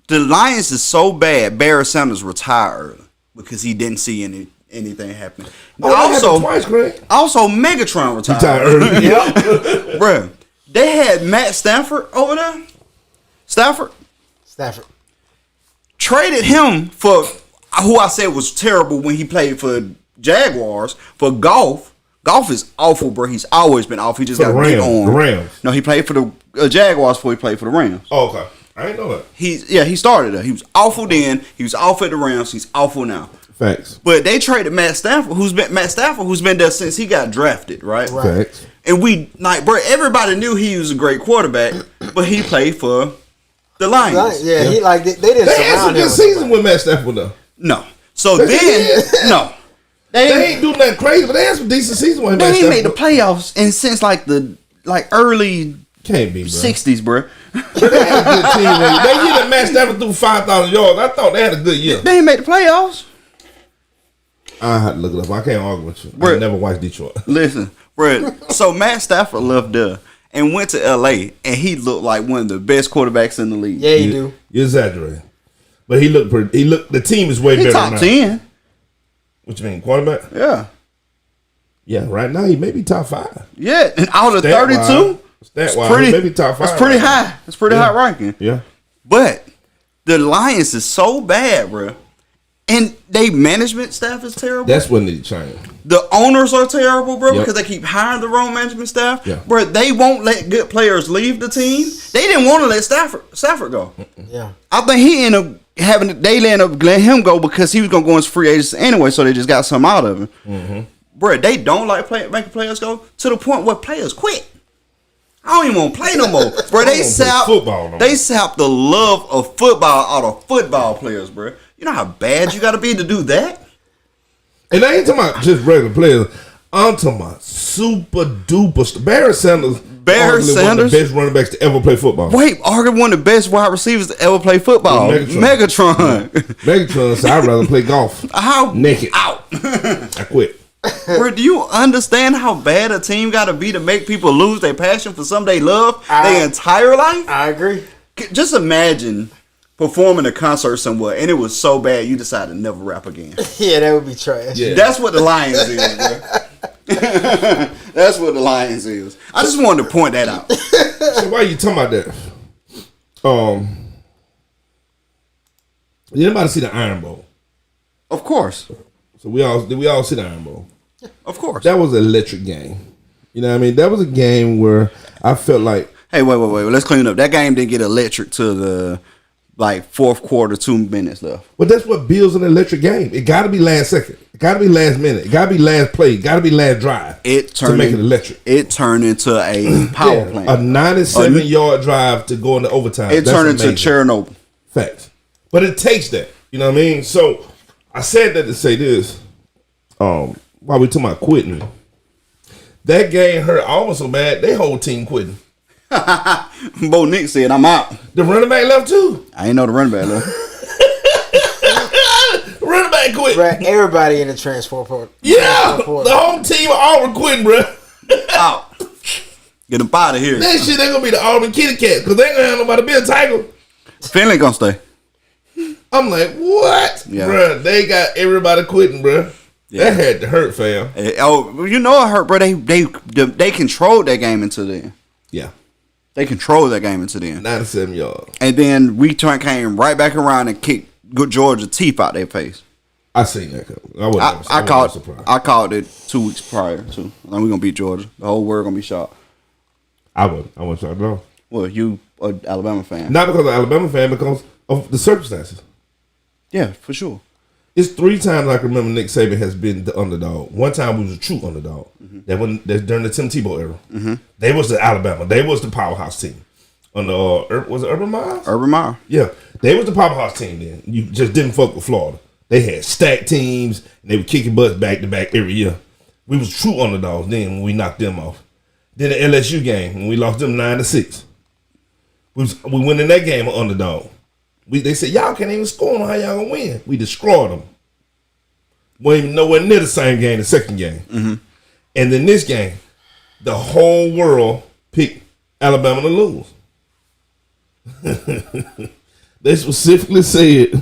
Speaker 1: the Lions is so bad, Barry Sanders retired early because he didn't see anything happening.
Speaker 3: Also, twice, Greg.
Speaker 1: Also, Megatron retired early.
Speaker 3: Yep.
Speaker 1: Bro, they had Matt Stafford over there. Stafford. Traded him for who I said was terrible when he played for Jaguars for Golf. Golf is awful, bro. He's always been awful. He just got a big arm.
Speaker 3: The Rams.
Speaker 1: No, he played for the Jaguars before he played for the Rams.
Speaker 3: Oh, okay. I didn't know that.
Speaker 1: He started there. He was awful then. He was awful at the Rams. He's awful now.
Speaker 3: Facts.
Speaker 1: But they traded Matt Stafford, who's been there since he got drafted, right?
Speaker 3: Facts.
Speaker 1: And bro, everybody knew he was a great quarterback, but he played for the Lions.
Speaker 2: Yeah, he they didn't.
Speaker 3: They had some good season with Matt Stafford though.
Speaker 1: No. So then, no.
Speaker 3: They ain't doing nothing crazy, but they had some decent season with him.
Speaker 1: They ain't made the playoffs since the early
Speaker 3: can't be, bro.
Speaker 1: 60s, bro.
Speaker 3: They had a good team. They year that Matt Stafford threw 5,000 yards. I thought they had a good year.
Speaker 1: They ain't made the playoffs.
Speaker 3: I have to look it up. I can't argue with you. I never watched Detroit.
Speaker 1: Listen, bro. So Matt Stafford left there and went to LA, and he looked like one of the best quarterbacks in the league.
Speaker 2: Yeah, he do.
Speaker 3: You're exaggerating. But he looked pretty. The team is way better
Speaker 1: top
Speaker 3: now.
Speaker 1: 10.
Speaker 3: What you mean, quarterback?
Speaker 1: Yeah.
Speaker 3: Yeah, right now he may be top 5.
Speaker 1: Yeah, and out of 32,
Speaker 3: Stat-wise, maybe top 5.
Speaker 1: It's pretty high. It's pretty high ranking.
Speaker 3: Yeah.
Speaker 1: But the Lions is so bad, bro. And they management staff is terrible.
Speaker 3: That's what needs to change.
Speaker 1: The owners are terrible, bro, because they keep hiring the wrong management staff.
Speaker 3: Yeah.
Speaker 1: Bro, they won't let good players leave the team. They didn't want to let Stafford go.
Speaker 2: Yeah.
Speaker 1: I think they ended up letting him go because he was going to go into free agency anyway, so they just got something out of him.
Speaker 3: Mm-hmm.
Speaker 1: Bro, they don't like making players go to the point where players quit. I don't even want to play no more. Bro, they sapped the love of football out of football players, bro. You know how bad you got to be to do that?
Speaker 3: And I ain't talking about just regular players. I'm talking about super duper. Barry Sanders. One of the best running backs to ever play football.
Speaker 1: Wait, arguably one of the best wide receivers to ever play football. Megatron.
Speaker 3: Megatron said, I'd rather play golf.
Speaker 1: How?
Speaker 3: Naked.
Speaker 1: Out.
Speaker 3: I quit.
Speaker 1: Bro, do you understand how bad a team got to be to make people lose their passion for something they love their entire life?
Speaker 2: I agree.
Speaker 1: Just imagine performing a concert somewhere and it was so bad you decided to never rap again.
Speaker 2: Yeah, that would be trash.
Speaker 1: Yeah. That's what the Lions is, bro. That's what the Lions is. I just wanted to point that out.
Speaker 3: So why are you talking about that? Anybody see the Iron Bowl?
Speaker 1: Of course.
Speaker 3: So we all see the Iron Bowl.
Speaker 1: Of course.
Speaker 3: That was an electric game. You know what I mean? That was a game where I felt like,
Speaker 1: hey, wait. Let's clean up. That game didn't get electric to the fourth quarter, 2 minutes left.
Speaker 3: But that's what builds an electric game. It got to be last second. It got to be last minute. It got to be last play. It got to be last drive. To make it electric.
Speaker 1: It turned into a power plant.
Speaker 3: A 97-yard drive to go into overtime.
Speaker 1: It turned into Chernobyl.
Speaker 3: Facts. But it takes that. You know what I mean? So I said that to say this. While we talking about quitting, that game hurt almost so bad, they whole team quitting.
Speaker 1: Bo Nick said, I'm out.
Speaker 3: The running back left too.
Speaker 1: I ain't know the running back left.
Speaker 3: Running back quit.
Speaker 2: Bro, everybody in the transfer port.
Speaker 3: Yeah, the whole team of Auburn quitting, bro.
Speaker 1: Out. Get them out of here.
Speaker 3: That shit ain't gonna be the Auburn kitty cat because they ain't gonna have nobody be a tiger.
Speaker 1: Finley gonna stay.
Speaker 3: I'm like, what?
Speaker 1: Yeah.
Speaker 3: Bro, they got everybody quitting, bro. Yeah. That had to hurt, fam.
Speaker 1: You know it hurt, bro. They controlled that game until then.
Speaker 3: Yeah.
Speaker 1: They controlled that game until then.
Speaker 3: 97 yards.
Speaker 1: And then we came right back around and kicked good Georgia teeth out their face.
Speaker 3: I seen that.
Speaker 1: I called it 2 weeks prior to. Like, we're gonna beat Georgia. The whole world gonna be shocked.
Speaker 3: I wasn't shocked at all.
Speaker 1: Well, you an Alabama fan.
Speaker 3: Not because I'm an Alabama fan, because of the circumstances.
Speaker 1: Yeah, for sure.
Speaker 3: It's 3 times I can remember Nick Saban has been the underdog. One time we was a true underdog. Mm-hmm. That during the Tim Tebow era. Mm-hmm. They was the Alabama. They was the powerhouse team. Was it Urban Meyer?
Speaker 1: Urban Meyer.
Speaker 3: Yeah. They was the powerhouse team then. You just didn't fuck with Florida. They had stacked teams, and they were kicking butts back to back every year. We was true underdogs then when we knocked them off. Then the LSU game, when we lost them 9-6. We went in that game an underdog. They said, y'all can't even score on how y'all gonna win. We destroyed them. Weren't even nowhere near the same game, the second game. Mm-hmm. And then this game, the whole world picked Alabama to lose. They specifically said,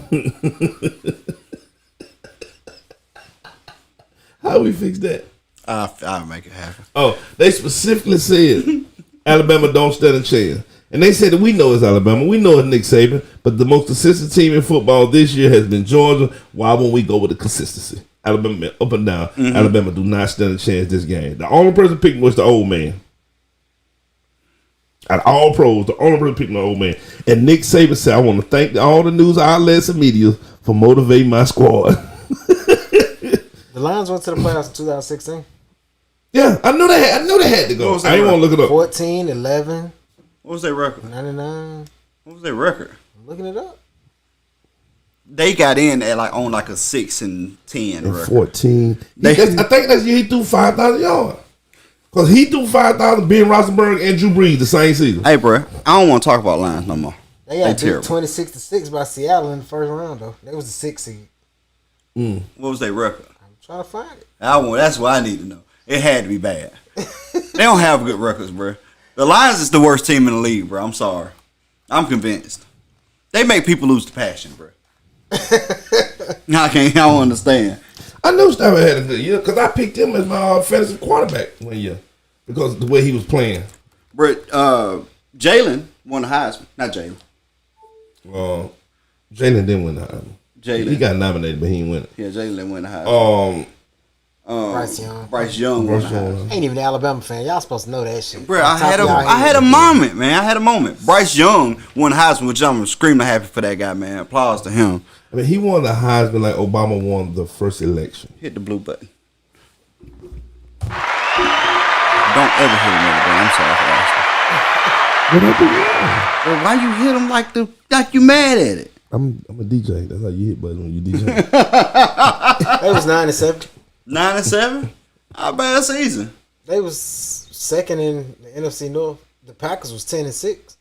Speaker 3: how we fix that?
Speaker 1: I'll make it happen.
Speaker 3: Oh, they specifically said Alabama don't stand a chance. And they said that we know it's Alabama. We know it's Nick Saban. But the most consistent team in football this year has been Georgia. Why won't we go with the consistency? Alabama up and down. Mm-hmm. Alabama do not stand a chance this game. The only person picked was the old man. Out of all pros, the only person picked the old man. And Nick Saban said, I want to thank all the news outlets and media for motivating my squad.
Speaker 2: The Lions went to the playoffs in 2016.
Speaker 3: Yeah, I knew they had to go. I ain't want to look it up.
Speaker 2: 14, 11.
Speaker 1: What was their record?
Speaker 2: 99.
Speaker 1: What was their record?
Speaker 2: I'm looking it up.
Speaker 1: They got in at on a 6-10 record.
Speaker 3: 14. I think that's year he threw 5,000 yards. Because he threw 5,000 Ben Roethlisberger and Drew Brees the same season.
Speaker 1: Hey, bro, I don't want to talk about Lions no more.
Speaker 2: They got beat 26-6 by Seattle in the first round, though. They was the 6th seed.
Speaker 1: What was their record?
Speaker 2: I'm Try to find it.
Speaker 1: That's what I need to know. It had to be bad. They don't have good records, bro. The Lions is the worst team in the league, bro. I'm sorry. I'm convinced. They make people lose the passion, bro. I don't understand.
Speaker 3: I knew Stafford had a good year because I picked him as my fantasy quarterback one year because of the way he was playing.
Speaker 1: But Jalen won the Heisman. Not Jalen.
Speaker 3: Jalen didn't win the Heisman. He got nominated, but he didn't win it.
Speaker 1: Yeah, Jalen didn't win the Heisman. Bryce Young won the Heisman.
Speaker 2: Ain't even an Alabama fan. Y'all supposed to know that shit.
Speaker 1: Bro, I had a moment, man. I had a moment. Bryce Young won the Heisman, which I'm extremely happy for that guy, man. Applause to him.
Speaker 3: I mean, he won the Heisman like Obama won the first election.
Speaker 1: Hit the blue button. Don't ever hit him again. I'm sorry for asking. Well, why you hit him like you mad at it?
Speaker 3: I'm a DJ. That's how you hit buttons when you DJ.
Speaker 2: They was 9-7.
Speaker 1: 9-7? Not a bad season.
Speaker 2: They was second in the NFC North. The Packers was 10-6.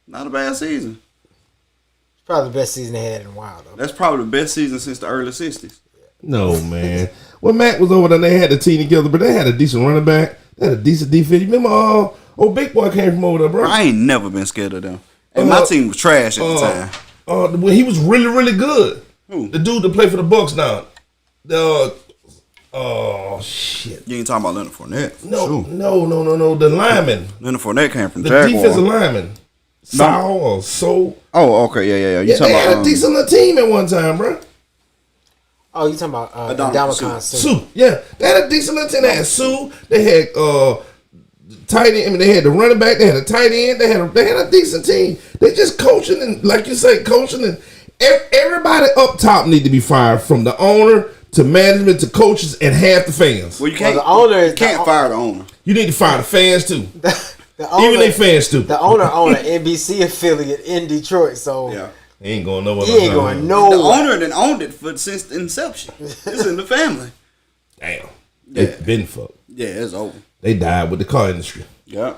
Speaker 1: Not a bad season.
Speaker 2: It's probably the best season they had in a while, though.
Speaker 1: That's probably the best season since the early 60s.
Speaker 3: No, man. When Mac was over there, they had the team together, but they had a decent running back. They had a decent defense. You remember, Big Boy came from over there, bro.
Speaker 1: I ain't never been scared of them. And my team was trash at the time.
Speaker 3: When he was really, really good.
Speaker 1: Who?
Speaker 3: The dude that played for the Bucks now. Shit.
Speaker 1: You ain't talking about Leonard Fournette.
Speaker 3: No. The lineman.
Speaker 1: Leonard Fournette came from
Speaker 3: The
Speaker 1: Jaguars.
Speaker 3: defensive lineman. Saul or So.
Speaker 1: Oh, okay, yeah. You talking
Speaker 3: they had
Speaker 1: about
Speaker 3: a decent little team at one time, bro.
Speaker 2: Oh, you talking about Adamakan Suh.
Speaker 3: Sue. Yeah. They had a decent little team. They had Sue. They had tight end. I mean, they had the running back. They had a tight end. They had a decent team. They just coaching and, like you say, and everybody up top need to be fired, from the owner to management to coaches and half the fans.
Speaker 1: Well, you can't.
Speaker 2: You
Speaker 1: can't fire the owner.
Speaker 3: You need to fire the fans too.
Speaker 2: The owner,
Speaker 3: even they fans too.
Speaker 2: The owner owned an NBC affiliate in Detroit, so
Speaker 1: Yeah.
Speaker 3: He ain't going nowhere.
Speaker 2: He ain't going nowhere.
Speaker 1: The owner then owned it since the inception. It's in the family.
Speaker 3: Damn.
Speaker 1: Yeah.
Speaker 3: It's been fucked.
Speaker 1: Yeah, it's over.
Speaker 3: They died with the car industry.
Speaker 1: Yeah.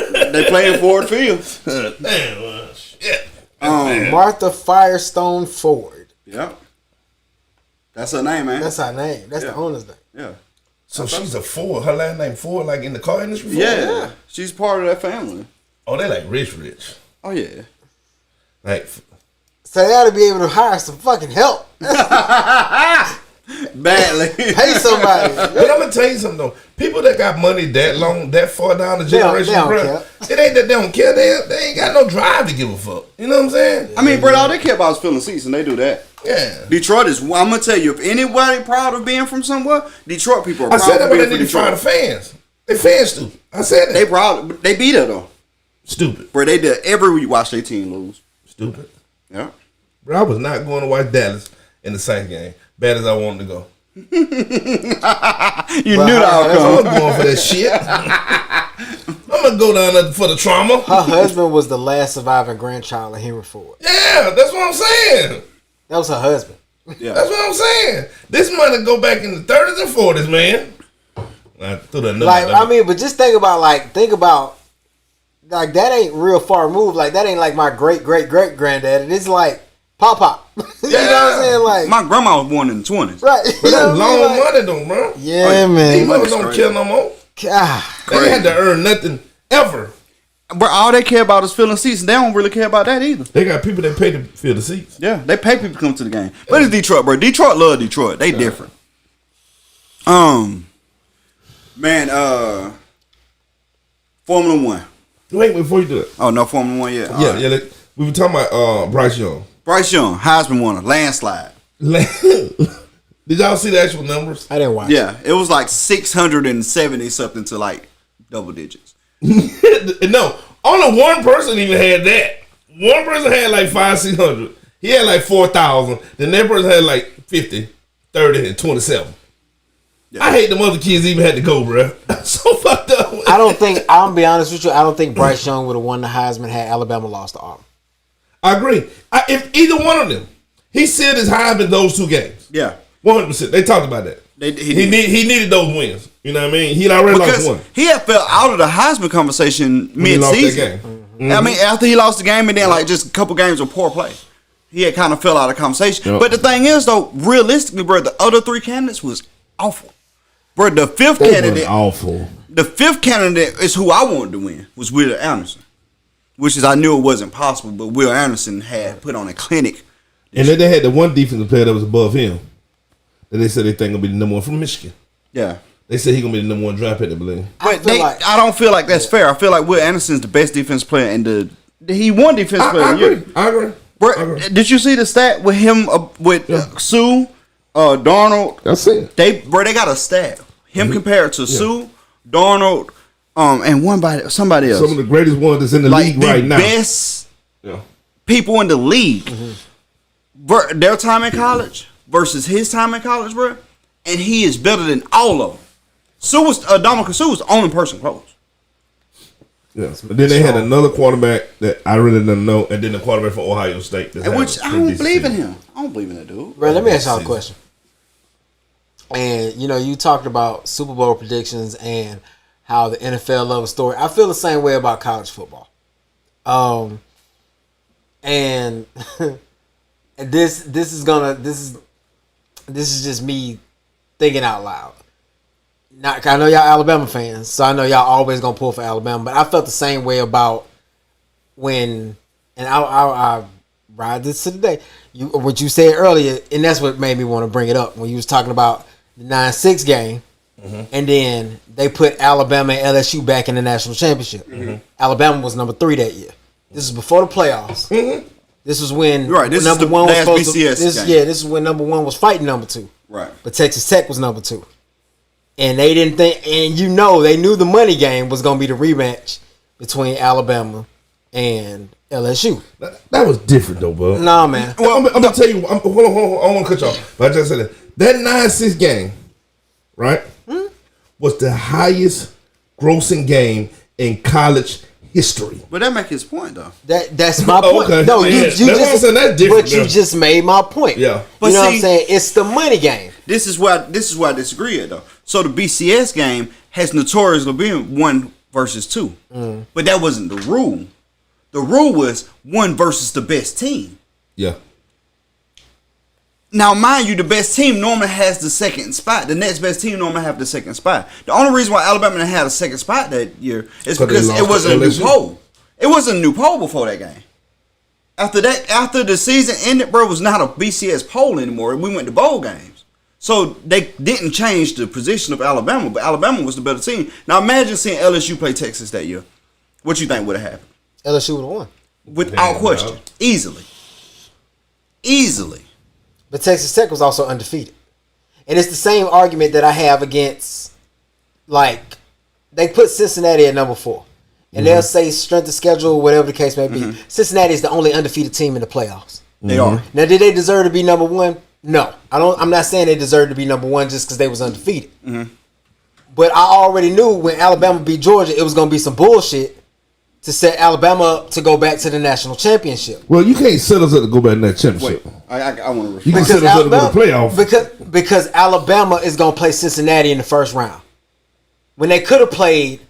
Speaker 1: They playing Ford Field.
Speaker 3: Damn. Shit.
Speaker 2: Martha Firestone Ford.
Speaker 1: Yeah. That's her name, man.
Speaker 2: That's her name. That's the owner's name.
Speaker 1: Yeah.
Speaker 3: So she's a Ford. Her last name Ford, like in the car industry? Ford?
Speaker 1: Yeah. She's part of that family.
Speaker 3: Oh, they like rich.
Speaker 1: Oh, yeah.
Speaker 3: Like,
Speaker 2: So they ought to be able to hire some fucking help.
Speaker 1: Badly.
Speaker 2: Pay somebody.
Speaker 3: but I'm gonna tell you something though. People that got money that far down the generation,
Speaker 2: they don't
Speaker 3: bro,
Speaker 2: care.
Speaker 3: it ain't that they don't care. They ain't got no drive to give a fuck. You know what I'm saying?
Speaker 1: I mean, bro, all they care about is filling seats, and they do that.
Speaker 3: Yeah.
Speaker 1: Detroit is. I'm gonna tell you, if anybody proud of being from somewhere, Detroit people are
Speaker 3: I
Speaker 1: proud
Speaker 3: said that
Speaker 1: of
Speaker 3: when
Speaker 1: being
Speaker 3: they
Speaker 1: from
Speaker 3: need to fire the
Speaker 1: Detroit.
Speaker 3: fans. They fans too. I said that.
Speaker 1: They proud. They beat her though.
Speaker 3: Stupid.
Speaker 1: Bro, they did every week watch their team lose.
Speaker 3: Stupid.
Speaker 1: Yeah.
Speaker 3: Bro, I was not going to watch Dallas in the Saints game. Bad as I wanted to go.
Speaker 1: You knew the
Speaker 3: I'm
Speaker 1: outcome.
Speaker 3: going for that shit. I'm gonna go down there for the trauma.
Speaker 2: Her husband was the last surviving grandchild of Henry Ford.
Speaker 3: Yeah, that's what I'm saying.
Speaker 2: That was her husband.
Speaker 1: Yeah.
Speaker 3: That's what I'm saying. This money go back in the 30s and 40s, man. I threw that
Speaker 2: But just think about that ain't real far removed. Like, that ain't like my great granddad. It's like Pop. You know what I'm saying? Like,
Speaker 1: My grandma was born in the 20s.
Speaker 2: right.
Speaker 3: But that's long money though, bro.
Speaker 2: Yeah,
Speaker 3: These
Speaker 2: man.
Speaker 3: motherfuckers don't kill no more.
Speaker 2: God.
Speaker 3: They had to earn nothing ever.
Speaker 1: But all they care about is filling seats, and they don't really care about that either.
Speaker 3: They got people that pay to fill the seats.
Speaker 1: Yeah, they pay people to come to the game. But it's Detroit, bro. Detroit love Detroit. They different. Formula One.
Speaker 3: Wait, before you do it.
Speaker 1: Oh, no Formula One yet?
Speaker 3: Yeah, like, we were talking about Bryce Young.
Speaker 1: Bryce Young, Heisman winner, landslide.
Speaker 3: Did y'all see the actual numbers?
Speaker 2: I didn't watch
Speaker 1: Yeah, it was like 670 something to like double digits.
Speaker 3: No, only one person even had that. One person had like 500-600. He had like 4,000. Then that person had like 50, 30, and 27. Yeah. I hate them other kids even had to go, bro. So fucked up.
Speaker 2: I'm gonna be honest with you, I don't think Bryce Young would have won the Heisman had Alabama lost to Auburn.
Speaker 3: I agree. If either one of them, he said his Heisman those two games.
Speaker 1: Yeah.
Speaker 3: 100%. They talked about that. He needed those wins. You know what I mean? He'd already lost one.
Speaker 1: He had fell out of the Heisman conversation mid-season.
Speaker 3: Mm-hmm.
Speaker 1: I mean, after he lost the game and then like just a couple games of poor play. he had kind of fell out of conversation.
Speaker 3: Yep.
Speaker 1: But the thing is, though, realistically, bro, the other 3 candidates was awful. Bro, the fifth
Speaker 3: They
Speaker 1: candidate,
Speaker 3: was awful.
Speaker 1: the 5th candidate is who I wanted to win, was Will Anderson. Which is, I knew it wasn't possible, but Will Anderson had put on a clinic.
Speaker 3: And then they had the one defensive player that was above him. That they said they think gonna be the number 1 from Michigan.
Speaker 1: Yeah.
Speaker 3: They said he gonna be the number 1 draft pick, I believe.
Speaker 1: But I don't feel like that's fair. I feel like Will Anderson's the best defense player, and he won defense player of the year.
Speaker 3: I agree.
Speaker 1: Bro, did you see the stat with him Sue, Darnold?
Speaker 3: That's it.
Speaker 1: They got a stat. Him compared to Sue, Darnold, and somebody else.
Speaker 3: Some of the greatest ones that's in the league right now.
Speaker 1: Best people in the league. Their time in college versus his time in college, bro. And he is better than all of them. Dominican Sue was the only person close.
Speaker 3: Yes, but then they had another quarterback that I really didn't know, and then the quarterback from Ohio State.
Speaker 1: Which I don't believe in him. I don't believe in that dude.
Speaker 2: Bro, let me ask y'all a question. And you talked about Super Bowl predictions and how the NFL love a story. I feel the same way about college football. And this is just me thinking out loud. I know y'all Alabama fans, so I know y'all always gonna pull for Alabama, but I felt the same way about when, and I ride this to the day. What you said earlier, and that's what made me want to bring it up when you was talking about the 9-6 game, and then they put Alabama and LSU back in the national championship. Alabama was number 3 that year. This is before the playoffs. This was when
Speaker 1: This
Speaker 2: number
Speaker 1: is the
Speaker 2: 1 was
Speaker 1: last
Speaker 2: supposed
Speaker 1: BCS
Speaker 2: to.
Speaker 1: game.
Speaker 2: This is when number 1 was fighting number 2.
Speaker 1: Right.
Speaker 2: But Texas Tech was number 2. And they didn't think, and they knew the money game was going to be the rematch between Alabama and LSU.
Speaker 3: That was different though, bro.
Speaker 2: Nah, man.
Speaker 3: Well, I'm gonna tell you. Hold on. I don't want to cut you off, but I just said that 9-6 game, right, was the highest grossing game in college history.
Speaker 1: But that makes his point though.
Speaker 2: That's my point.
Speaker 3: Okay.
Speaker 2: No,
Speaker 3: Yeah,
Speaker 2: you
Speaker 3: that's what I'm
Speaker 2: just
Speaker 3: saying, that's different,
Speaker 2: but you
Speaker 3: yeah.
Speaker 2: just made my point.
Speaker 3: Yeah.
Speaker 1: But
Speaker 2: you know what
Speaker 1: see-
Speaker 2: I'm saying? It's the money game.
Speaker 1: This is why I disagree at though. So the BCS game has notoriously been 1 versus 2, but that wasn't the rule. The rule was 1 versus the best team.
Speaker 3: Yeah.
Speaker 1: Now, mind you, the best team normally has the second spot. The next best team normally have the second spot. The only reason why Alabama didn't have a second spot that year is because it wasn't a new poll. It wasn't a new poll before that game. After the season ended, bro, it was not a BCS poll anymore. We went to bowl games. So they didn't change the position of Alabama, but Alabama was the better team. Now imagine seeing LSU play Texas that year. What you think would have happened?
Speaker 2: LSU would have won.
Speaker 1: Without question. Easily.
Speaker 2: But Texas Tech was also undefeated. And it's the same argument that I have against, like, they put Cincinnati at number 4. And they'll say strength of schedule, whatever the case may be. Cincinnati is the only undefeated team in the playoffs.
Speaker 1: They are.
Speaker 2: Now, did they deserve to be number 1? No. I'm not saying they deserve to be number 1 just because they was undefeated. But I already knew when Alabama beat Georgia, it was going to be some bullshit to set Alabama up to go back to the national championship.
Speaker 3: Well, you can't set us up to go back in that championship.
Speaker 1: Wait, I want to
Speaker 3: You can
Speaker 1: respond.
Speaker 3: set us up to go to the playoff.
Speaker 2: Because Alabama is going to play Cincinnati in the first round. When they could have played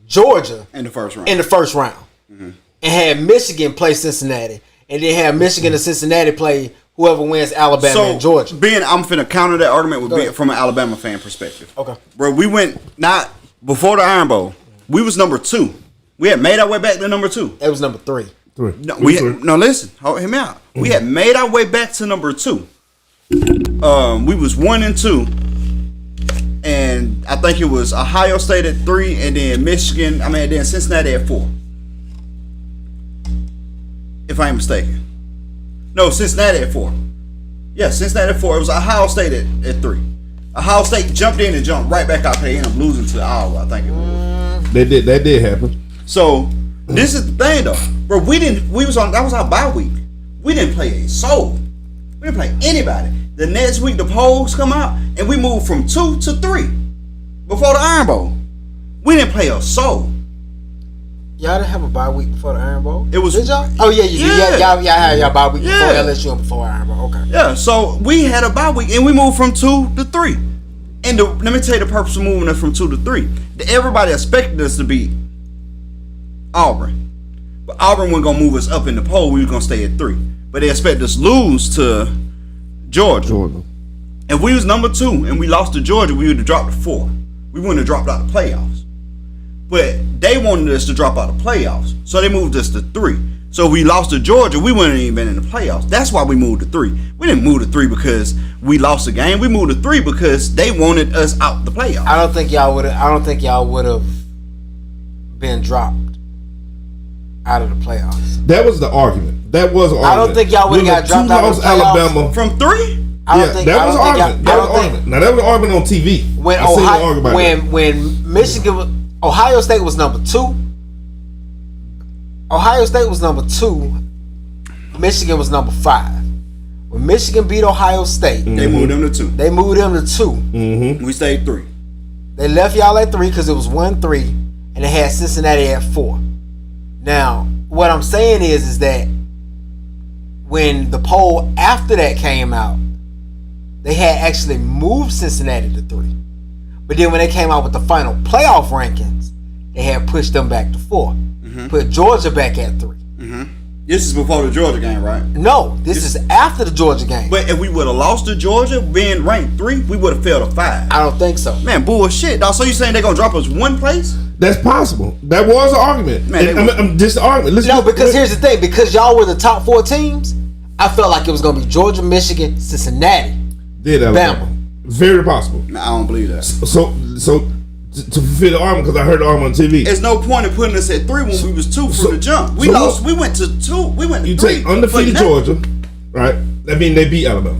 Speaker 2: Georgia
Speaker 1: In the first round.
Speaker 2: And had Michigan play Cincinnati. And then have Michigan and Cincinnati play whoever wins Alabama and Georgia.
Speaker 1: I'm finna counter that argument with being from an Alabama fan perspective.
Speaker 2: Okay.
Speaker 1: Bro, we went not before the Iron Bowl. We was number 2. We had made our way back to number 2.
Speaker 2: It was number 3.
Speaker 1: No, listen, hear me out. We had made our way back to number 2. We was 1 and 2, and I think it was Ohio State at 3, and then then Cincinnati at 4. If I ain't mistaken. No, Cincinnati at 4. Yeah, Cincinnati at 4. It was Ohio State at 3. Ohio State jumped in and jumped right back out there, and I'm losing to Iowa, I think it was.
Speaker 3: That did happen.
Speaker 1: So this is the thing though, bro. That was our bye week. We didn't play a soul. We didn't play anybody. The next week the polls come out and we moved from 2 to 3 before the Iron Bowl. We didn't play a soul.
Speaker 2: Y'all didn't have a bye week before the Iron Bowl?
Speaker 1: It was.
Speaker 2: Did y'all? Oh yeah, you
Speaker 1: Yeah.
Speaker 2: did. Y'all had y'all bye week before
Speaker 1: Yeah.
Speaker 2: LSU and before Iron Bowl. Okay.
Speaker 1: Yeah, so we had a bye week and we moved from 2 to 3. And let me tell you the purpose of moving us from 2 to 3. Everybody expected us to beat Auburn. But Auburn wasn't going to move us up in the poll. We were going to stay at 3. but they expect us to lose to Georgia. If we was number 2 and we lost to Georgia, we would have dropped to 4. We wouldn't have dropped out the playoffs. But they wanted us to drop out the playoffs, so they moved us to 3. So if we lost to Georgia, we wouldn't even been in the playoffs. That's why we moved to 3. We didn't move to 3 because we lost the game. We moved to 3 because they wanted us out the playoffs.
Speaker 2: I don't think y'all would have been dropped out of the playoffs.
Speaker 3: That was the argument.
Speaker 2: I don't think y'all would have got dropped out of the playoffs.
Speaker 3: Alabama
Speaker 1: from 3.
Speaker 3: That was argument. Now that was an argument on TV.
Speaker 2: When Michigan was, Ohio State was number 2. Ohio State was number 2. Michigan was number 5. When Michigan beat Ohio State,
Speaker 1: they moved them to 2.
Speaker 2: They moved them to 2.
Speaker 3: Mm-hmm.
Speaker 1: We stayed 3.
Speaker 2: They left y'all at 3 because it was 1-3, and they had Cincinnati at 4. Now, what I'm saying is that when the poll after that came out, they had actually moved Cincinnati to 3. But then when they came out with the final playoff rankings, they had pushed them back to 4. Put Georgia back at 3.
Speaker 1: This is before the Georgia game, right?
Speaker 2: No, this is after the Georgia game.
Speaker 1: But if we would have lost to Georgia, being ranked 3, we would have failed a 5.
Speaker 2: I don't think so.
Speaker 1: Man, bullshit, dog. So you saying they're gonna drop us 1 place?
Speaker 3: That's possible. That was an argument.
Speaker 1: Man,
Speaker 3: this argument.
Speaker 2: Because here's the thing. Because y'all were the top 4 teams, I felt like it was gonna be Georgia, Michigan, Cincinnati, Alabama.
Speaker 3: Very possible.
Speaker 1: Nah, I don't believe that.
Speaker 3: So to fulfill the argument, because I heard the argument on TV.
Speaker 1: There's no point in putting us at 3 when we was 2 from the jump. We lost. We went to 2. We went to 3.
Speaker 3: You take undefeated Georgia, right? That means they beat Alabama.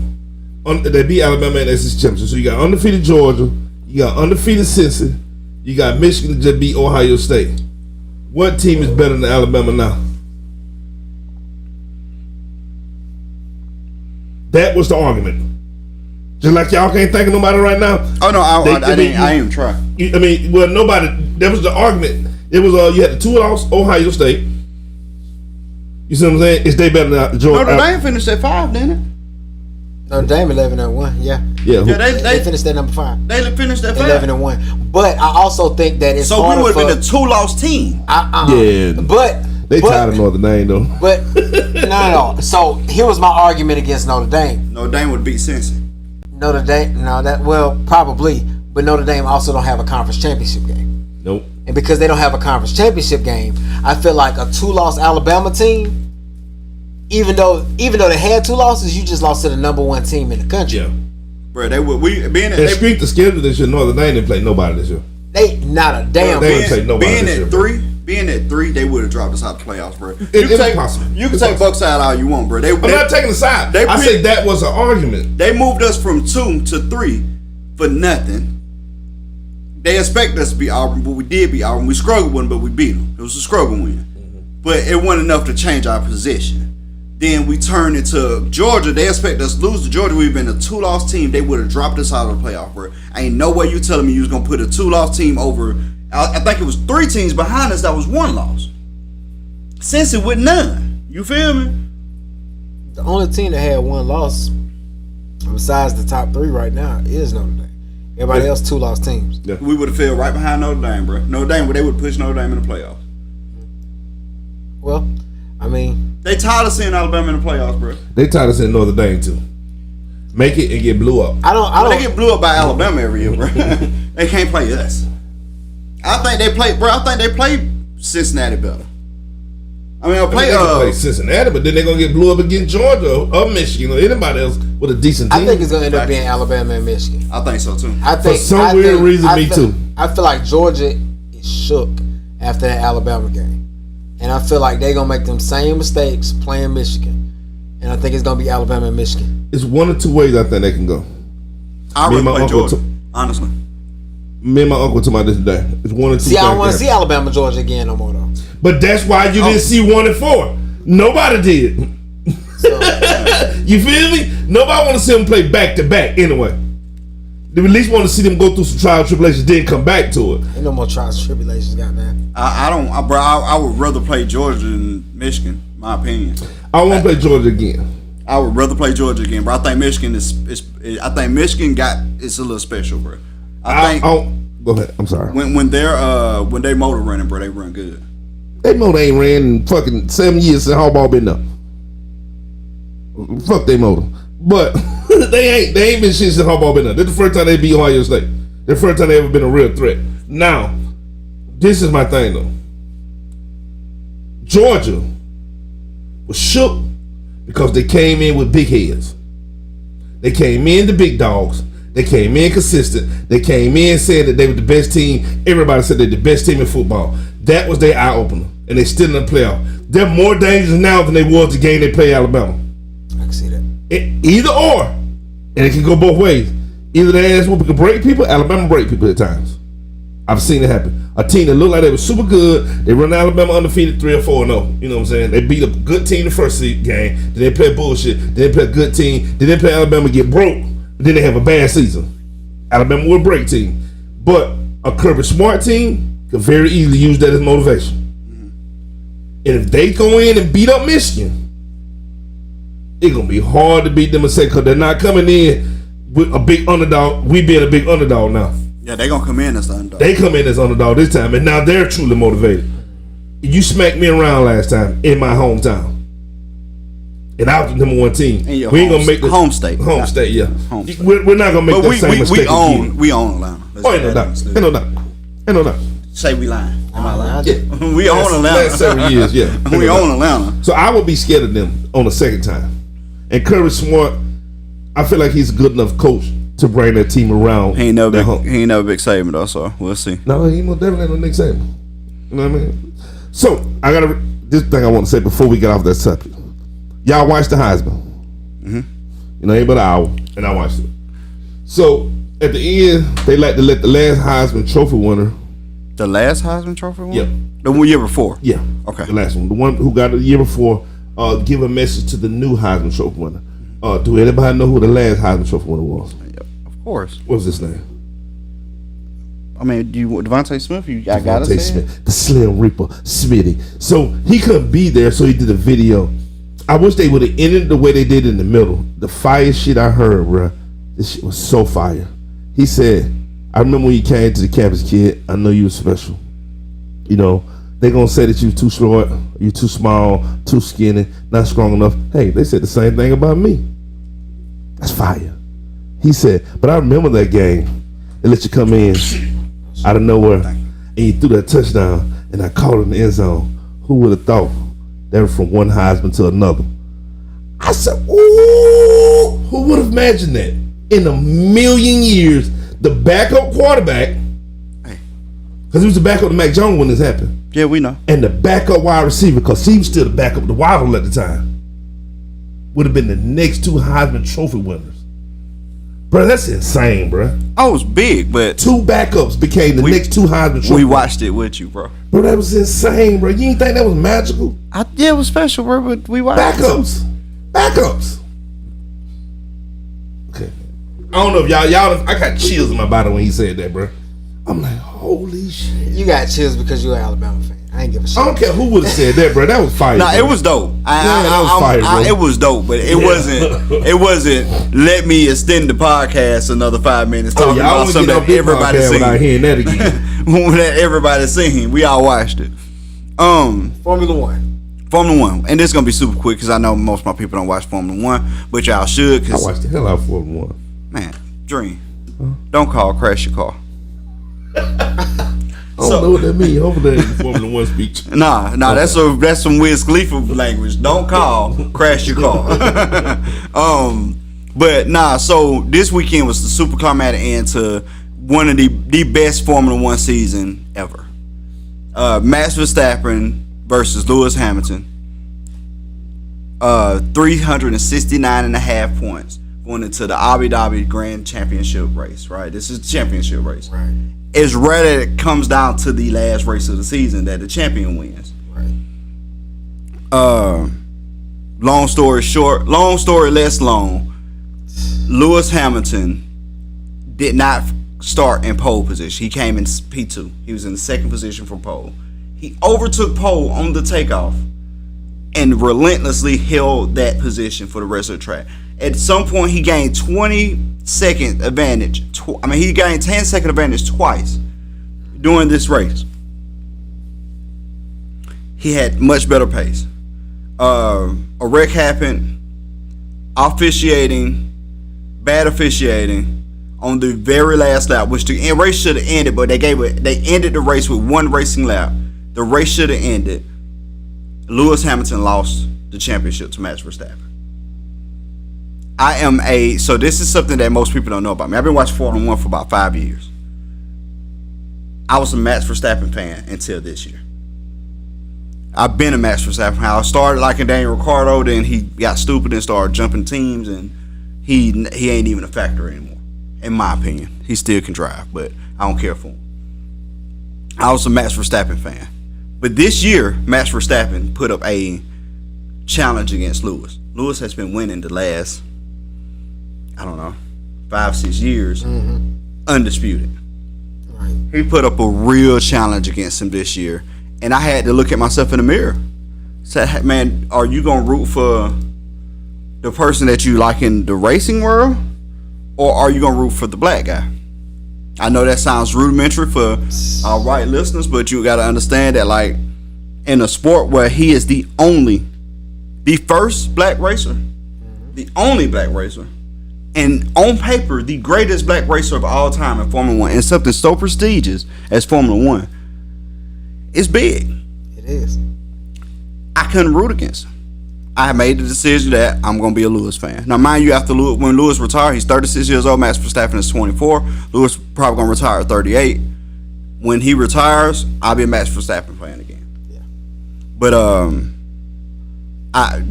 Speaker 3: They beat Alabama in the SEC championship. So you got undefeated Georgia. You got undefeated Cincinnati. You got Michigan that just beat Ohio State. What team is better than Alabama now? That was the argument. Just like y'all can't think of nobody right now.
Speaker 1: Oh no, I didn't even try.
Speaker 3: Nobody. That was the argument. It was you had the 2 loss Ohio State. You see what I'm saying? Is they better than Georgia?
Speaker 1: Notre Dame finished at 5, didn't it?
Speaker 2: Notre Dame 11-1. Yeah. They finished at number 5.
Speaker 1: They finished at 5.
Speaker 2: 11-1. But I also think that it's
Speaker 1: so we would have been a 2-loss team.
Speaker 3: Yeah.
Speaker 2: But
Speaker 3: they tired of Notre Dame though.
Speaker 2: But no. So here was my argument against Notre Dame.
Speaker 1: Notre Dame would beat Cincinnati.
Speaker 2: Notre Dame, probably, but Notre Dame also don't have a conference championship game.
Speaker 3: Nope.
Speaker 2: And because they don't have a conference championship game, I feel like a 2-loss Alabama team, even though they had 2 losses, you just lost to the number 1 team in the country.
Speaker 3: Yeah.
Speaker 1: Bro, they would being
Speaker 3: they streaked the schedule this year. Notre Dame didn't play nobody this year.
Speaker 2: They not a damn.
Speaker 3: They didn't play nobody this year.
Speaker 1: Being at 3, they would have dropped us out the playoffs, bro.
Speaker 3: It's possible.
Speaker 1: You can take Buckside all you want, bro.
Speaker 3: I'm not taking the side. I said that was an argument.
Speaker 1: They moved us from 2 to 3 for nothing. They expect us to beat Auburn, but we did beat Auburn. We struggled with them, but we beat them. It was a struggle win. But it wasn't enough to change our position. Then we turned into Georgia. They expect us to lose to Georgia. We've been a 2-loss team. They would have dropped us out of the playoff, bro. Ain't no way you telling me you was going to put a 2-loss team over. I think it was 3 teams behind us that was 1 loss. Cincy with none. You feel me?
Speaker 2: The only team that had 1 loss, besides the top 3 right now, is Notre Dame. Everybody else 2-loss teams.
Speaker 1: Yeah. We would have fell right behind Notre Dame, bro. They would push Notre Dame in the playoffs.
Speaker 2: Well, I mean,
Speaker 1: they tired of seeing Alabama in the playoffs, bro.
Speaker 3: They tired of seeing Notre Dame too. Make it and get blew up.
Speaker 2: I don't.
Speaker 1: They get blew up by Alabama every year, bro. They can't play us. I think they play Cincinnati better. I mean, they
Speaker 3: play Cincinnati, but then they're gonna get blew up against Georgia or Michigan or anybody else with a decent team.
Speaker 2: I think it's gonna end up being Alabama and Michigan.
Speaker 1: I think so too.
Speaker 3: For some weird reason, me too.
Speaker 2: I feel like Georgia is shook after that Alabama game, and I feel like they're gonna make them same mistakes playing Michigan, and I think it's gonna be Alabama and Michigan.
Speaker 3: It's 1 or 2 ways I think they can go.
Speaker 1: I would play Georgia, honestly.
Speaker 3: Me and my uncle talking about this today. It's 1 or 2.
Speaker 2: See, I don't want to see Alabama, Georgia again no more though.
Speaker 3: But that's why you didn't see 1 and 4. Nobody did. So, you feel me? Nobody want to see them play back to back anyway. They at least want to see them go through some trials and tribulations, then come back to it.
Speaker 2: Ain't no more trials and tribulations, goddamn.
Speaker 1: I would rather play Georgia than Michigan. My opinion.
Speaker 3: I want to play Georgia again.
Speaker 1: I would rather play Georgia again, bro. I think Michigan is. I think Michigan it's a little special, bro.
Speaker 3: Go ahead. I'm sorry.
Speaker 1: When they motor running, bro, they run good.
Speaker 3: They motor ain't ran in fucking 7 years since Harbaugh been there. Fuck they motor. But they ain't been shit since Harbaugh been there. This is the first time they beat Ohio State. The first time they ever been a real threat. Now, this is my thing though. Georgia was shook because they came in with big heads. They came in the big dogs. They came in consistent. They came in saying that they were the best team. Everybody said they're the best team in football. That was their eye opener, and they still in the playoff. They're more dangerous now than they was the game they played Alabama.
Speaker 2: I can see that.
Speaker 3: Either or, and it can go both ways. Either the ass whooping can break people. Alabama break people at times. I've seen it happen. A team that looked like they were super good, they run Alabama undefeated 3 or 4-0. You know what I'm saying? They beat a good team the first game. Then they play bullshit. Then they play a good team. Then they play Alabama get broke. Then they have a bad season. Alabama will break team. But a Kirby Smart team could very easily use that as motivation. And if they go in and beat up Michigan, it's going to be hard to beat them and say, because they're not coming in with a big underdog. We being a big underdog now.
Speaker 1: Yeah, they're going to come in as the underdog.
Speaker 3: They come in as underdog this time, and now they're truly motivated. You smacked me around last time in my hometown. And I was the number one team. We ain't gonna make this
Speaker 1: home state.
Speaker 3: Home state, yeah.
Speaker 1: Home state.
Speaker 3: We're not gonna make that same mistake again.
Speaker 1: We own Atlanta.
Speaker 3: Oh, ain't no doubt. Ain't no doubt.
Speaker 1: Say we lying. Am I lying?
Speaker 3: Yeah.
Speaker 1: We own Atlanta.
Speaker 3: Last several years, yeah.
Speaker 1: We own Atlanta.
Speaker 3: So I would be scared of them on the second time. And Kirby Smart, I feel like he's a good enough coach to bring that team around.
Speaker 1: He ain't never big Saban though, so we'll see.
Speaker 3: No, he most definitely ain't no Nick Saban. You know what I mean? So I got this thing I want to say before we get off that subject. Y'all watched the Heisman. Mm-hmm. You know, ain't but an hour, and I watched it. So at the end, they like to let the last Heisman Trophy winner.
Speaker 1: The last Heisman Trophy winner?
Speaker 3: Yeah.
Speaker 1: The one year before?
Speaker 3: Yeah.
Speaker 1: Okay.
Speaker 3: The last one. The one who got it the year before, give a message to the new Heisman Trophy winner. Do anybody know who the last Heisman Trophy winner was?
Speaker 1: Yep, of course.
Speaker 3: What's his name?
Speaker 1: I mean, Devontae Smith, I gotta say
Speaker 3: Smith, the Slim Reaper, Smitty. So he couldn't be there, so he did a video. I wish they would have ended the way they did in the middle. The fire shit I heard, bruh, this shit was so fire. He said, I remember when you came to the campus, kid, I know you were special. You know, they gonna say that you too short, you too small, too skinny, not strong enough. Hey, they said the same thing about me. That's fire. He said, but I remember that game. They let you come in out of nowhere, and you threw that touchdown, and I caught it in the end zone. Who would have thought they were from one Heisman to another? I said, ooh, who would have imagined that? In a million years, the backup quarterback, because he was the backup to Mac Jones when this happened.
Speaker 1: Yeah, we know.
Speaker 3: And the backup wide receiver, because he was still the backup to Waddle at the time, would have been the next two Heisman Trophy winners. Bro, that's insane, bro.
Speaker 1: Oh, it was big, but
Speaker 3: two backups became the next two Heisman Trophy.
Speaker 1: We watched it with you, bro.
Speaker 3: Bro, that was insane, bro. You didn't think that was magical?
Speaker 1: Yeah, it was special, bro, but we watched
Speaker 3: Backups. Okay. I don't know if y'all, I got chills in my body when he said that, bro. I'm like, holy shit.
Speaker 2: You got chills because you're an Alabama fan. I ain't give a shit.
Speaker 3: I don't care who would have said that, bro. That was fire.
Speaker 1: Nah, it was dope.
Speaker 3: That was fire, bro.
Speaker 1: It was dope, but it wasn't. Let me extend the podcast another 5 minutes talking about something that everybody seen.
Speaker 3: Without hearing that again.
Speaker 1: That everybody seen. We all watched it.
Speaker 2: Formula One,
Speaker 1: and this is gonna be super quick because I know most of my people don't watch Formula One, but y'all should.
Speaker 3: I watched the hell out of Formula One.
Speaker 1: Man, Dream, don't crash your car.
Speaker 3: I don't know what that means. Hopefully that ain't Formula One speech.
Speaker 1: Nah, okay. That's some Wiz Khalifa language. Don't crash your car. But nah, so this weekend was the super climatic end to one of the best Formula One season ever. Max Verstappen versus Lewis Hamilton. 369.5 points going into the Abu Dhabi Grand Championship race, right? This is the championship race.
Speaker 2: Right.
Speaker 1: It's rare that it comes down to the last race of the season that the champion wins.
Speaker 2: Right.
Speaker 1: Long story less long. Lewis Hamilton did not start in pole position. He came in P2. He was in the second position for pole. He overtook pole on the takeoff and relentlessly held that position for the rest of the track. At some point, he gained 20-second advantage. He gained 10-second advantage twice during this race. He had much better pace. A wreck happened. bad officiating on the very last lap, which the race should have ended, but they ended the race with one racing lap. The race should have ended. Lewis Hamilton lost the championship to Max Verstappen. So this is something that most people don't know about me. I've been watching Formula 1 for about 5 years. I was a Max Verstappen fan until this year. I've been a Max Verstappen fan. I started liking Daniel Ricciardo, then he got stupid and started jumping teams, and he ain't even a factor anymore. In my opinion, he still can drive, but I don't care for him. I was a Max Verstappen fan. But this year, Max Verstappen put up a challenge against Lewis. Lewis has been winning the last, 5-6 years, undisputed.
Speaker 2: Right.
Speaker 1: He put up a real challenge against him this year. And I had to look at myself in the mirror. Said, man, are you going to root for the person that you like in the racing world? Or are you going to root for the black guy? I know that sounds rudimentary for our white listeners, but you got to understand that, like, in a sport where he is the first black racer, the only black racer, and on paper, the greatest black racer of all time in Formula 1, and something so prestigious as Formula 1, it's big.
Speaker 2: It is.
Speaker 1: I couldn't root against him. I made the decision that I'm going to be a Lewis fan. Now, mind you, when Lewis retired, he's 36 years old. Max Verstappen is 24. Lewis probably going to retire at 38. When he retires, I'll be a Max Verstappen fan again.
Speaker 2: Yeah.
Speaker 1: But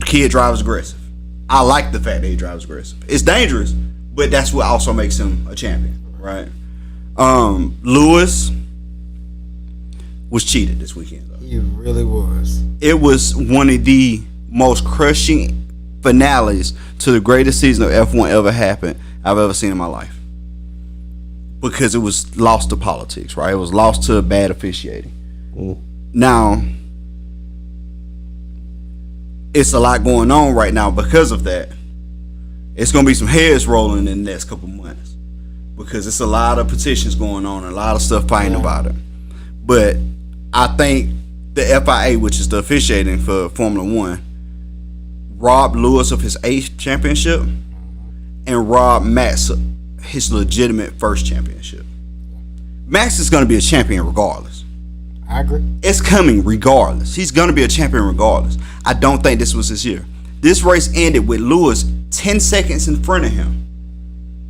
Speaker 1: kid drives aggressive. I like the fact that he drives aggressive. It's dangerous, but that's what also makes him a champion, right? Lewis was cheated this weekend, though.
Speaker 2: He really was.
Speaker 1: It was one of the most crushing finales to the greatest season of F1 I've ever seen in my life. Because it was lost to politics, right? It was lost to bad officiating. Now, it's a lot going on right now because of that. It's going to be some heads rolling in the next couple months. Because it's a lot of petitions going on and a lot of stuff fighting about it. But I think the FIA, which is the officiating for Formula 1, robbed Lewis of his 8th championship and robbed Max his legitimate first championship. Max is going to be a champion regardless.
Speaker 2: I agree.
Speaker 1: It's coming regardless. He's going to be a champion regardless. I don't think this was his year. This race ended with Lewis 10 seconds in front of him.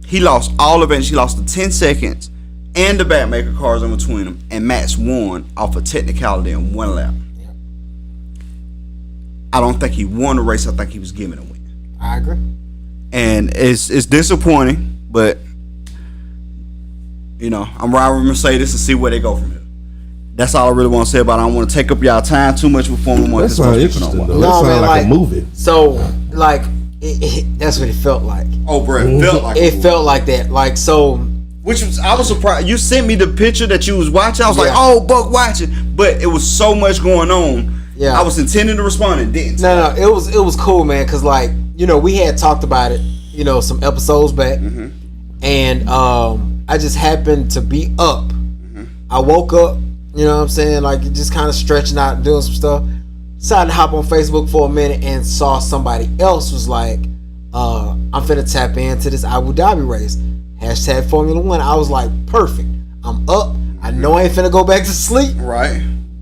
Speaker 1: He lost all of it. He lost the 10 seconds and the backmaker cars in between them, and Max won off a technicality in one lap. I don't think he won the race. I think he was given a win.
Speaker 2: I agree.
Speaker 1: And it's disappointing, but I'm riding with Mercedes to see where they go from here. That's all I really want to say about it. I don't want to take up y'all time too much with Formula 1.
Speaker 3: That sounds interesting, though. That sounds like a movie.
Speaker 2: So, like, that's what it felt like.
Speaker 1: Oh, bro, it felt like
Speaker 2: it felt like that. Like, so.
Speaker 1: I was surprised. You sent me the picture that you was watching. I was like, oh, Buck, watching. But it was so much going on. Yeah. I was intending to respond and didn't.
Speaker 2: No, it was cool, man. Cause like, we had talked about it, some episodes back, and I just happened to be up. I woke up, you know what I'm saying, like just kind of stretching out and doing some stuff. Decided to hop on Facebook for a minute and saw somebody else was like, I'm finna tap into this Abu Dhabi race. # Formula 1. I was like, perfect. I'm up. I know I ain't finna go back to sleep.
Speaker 1: Right.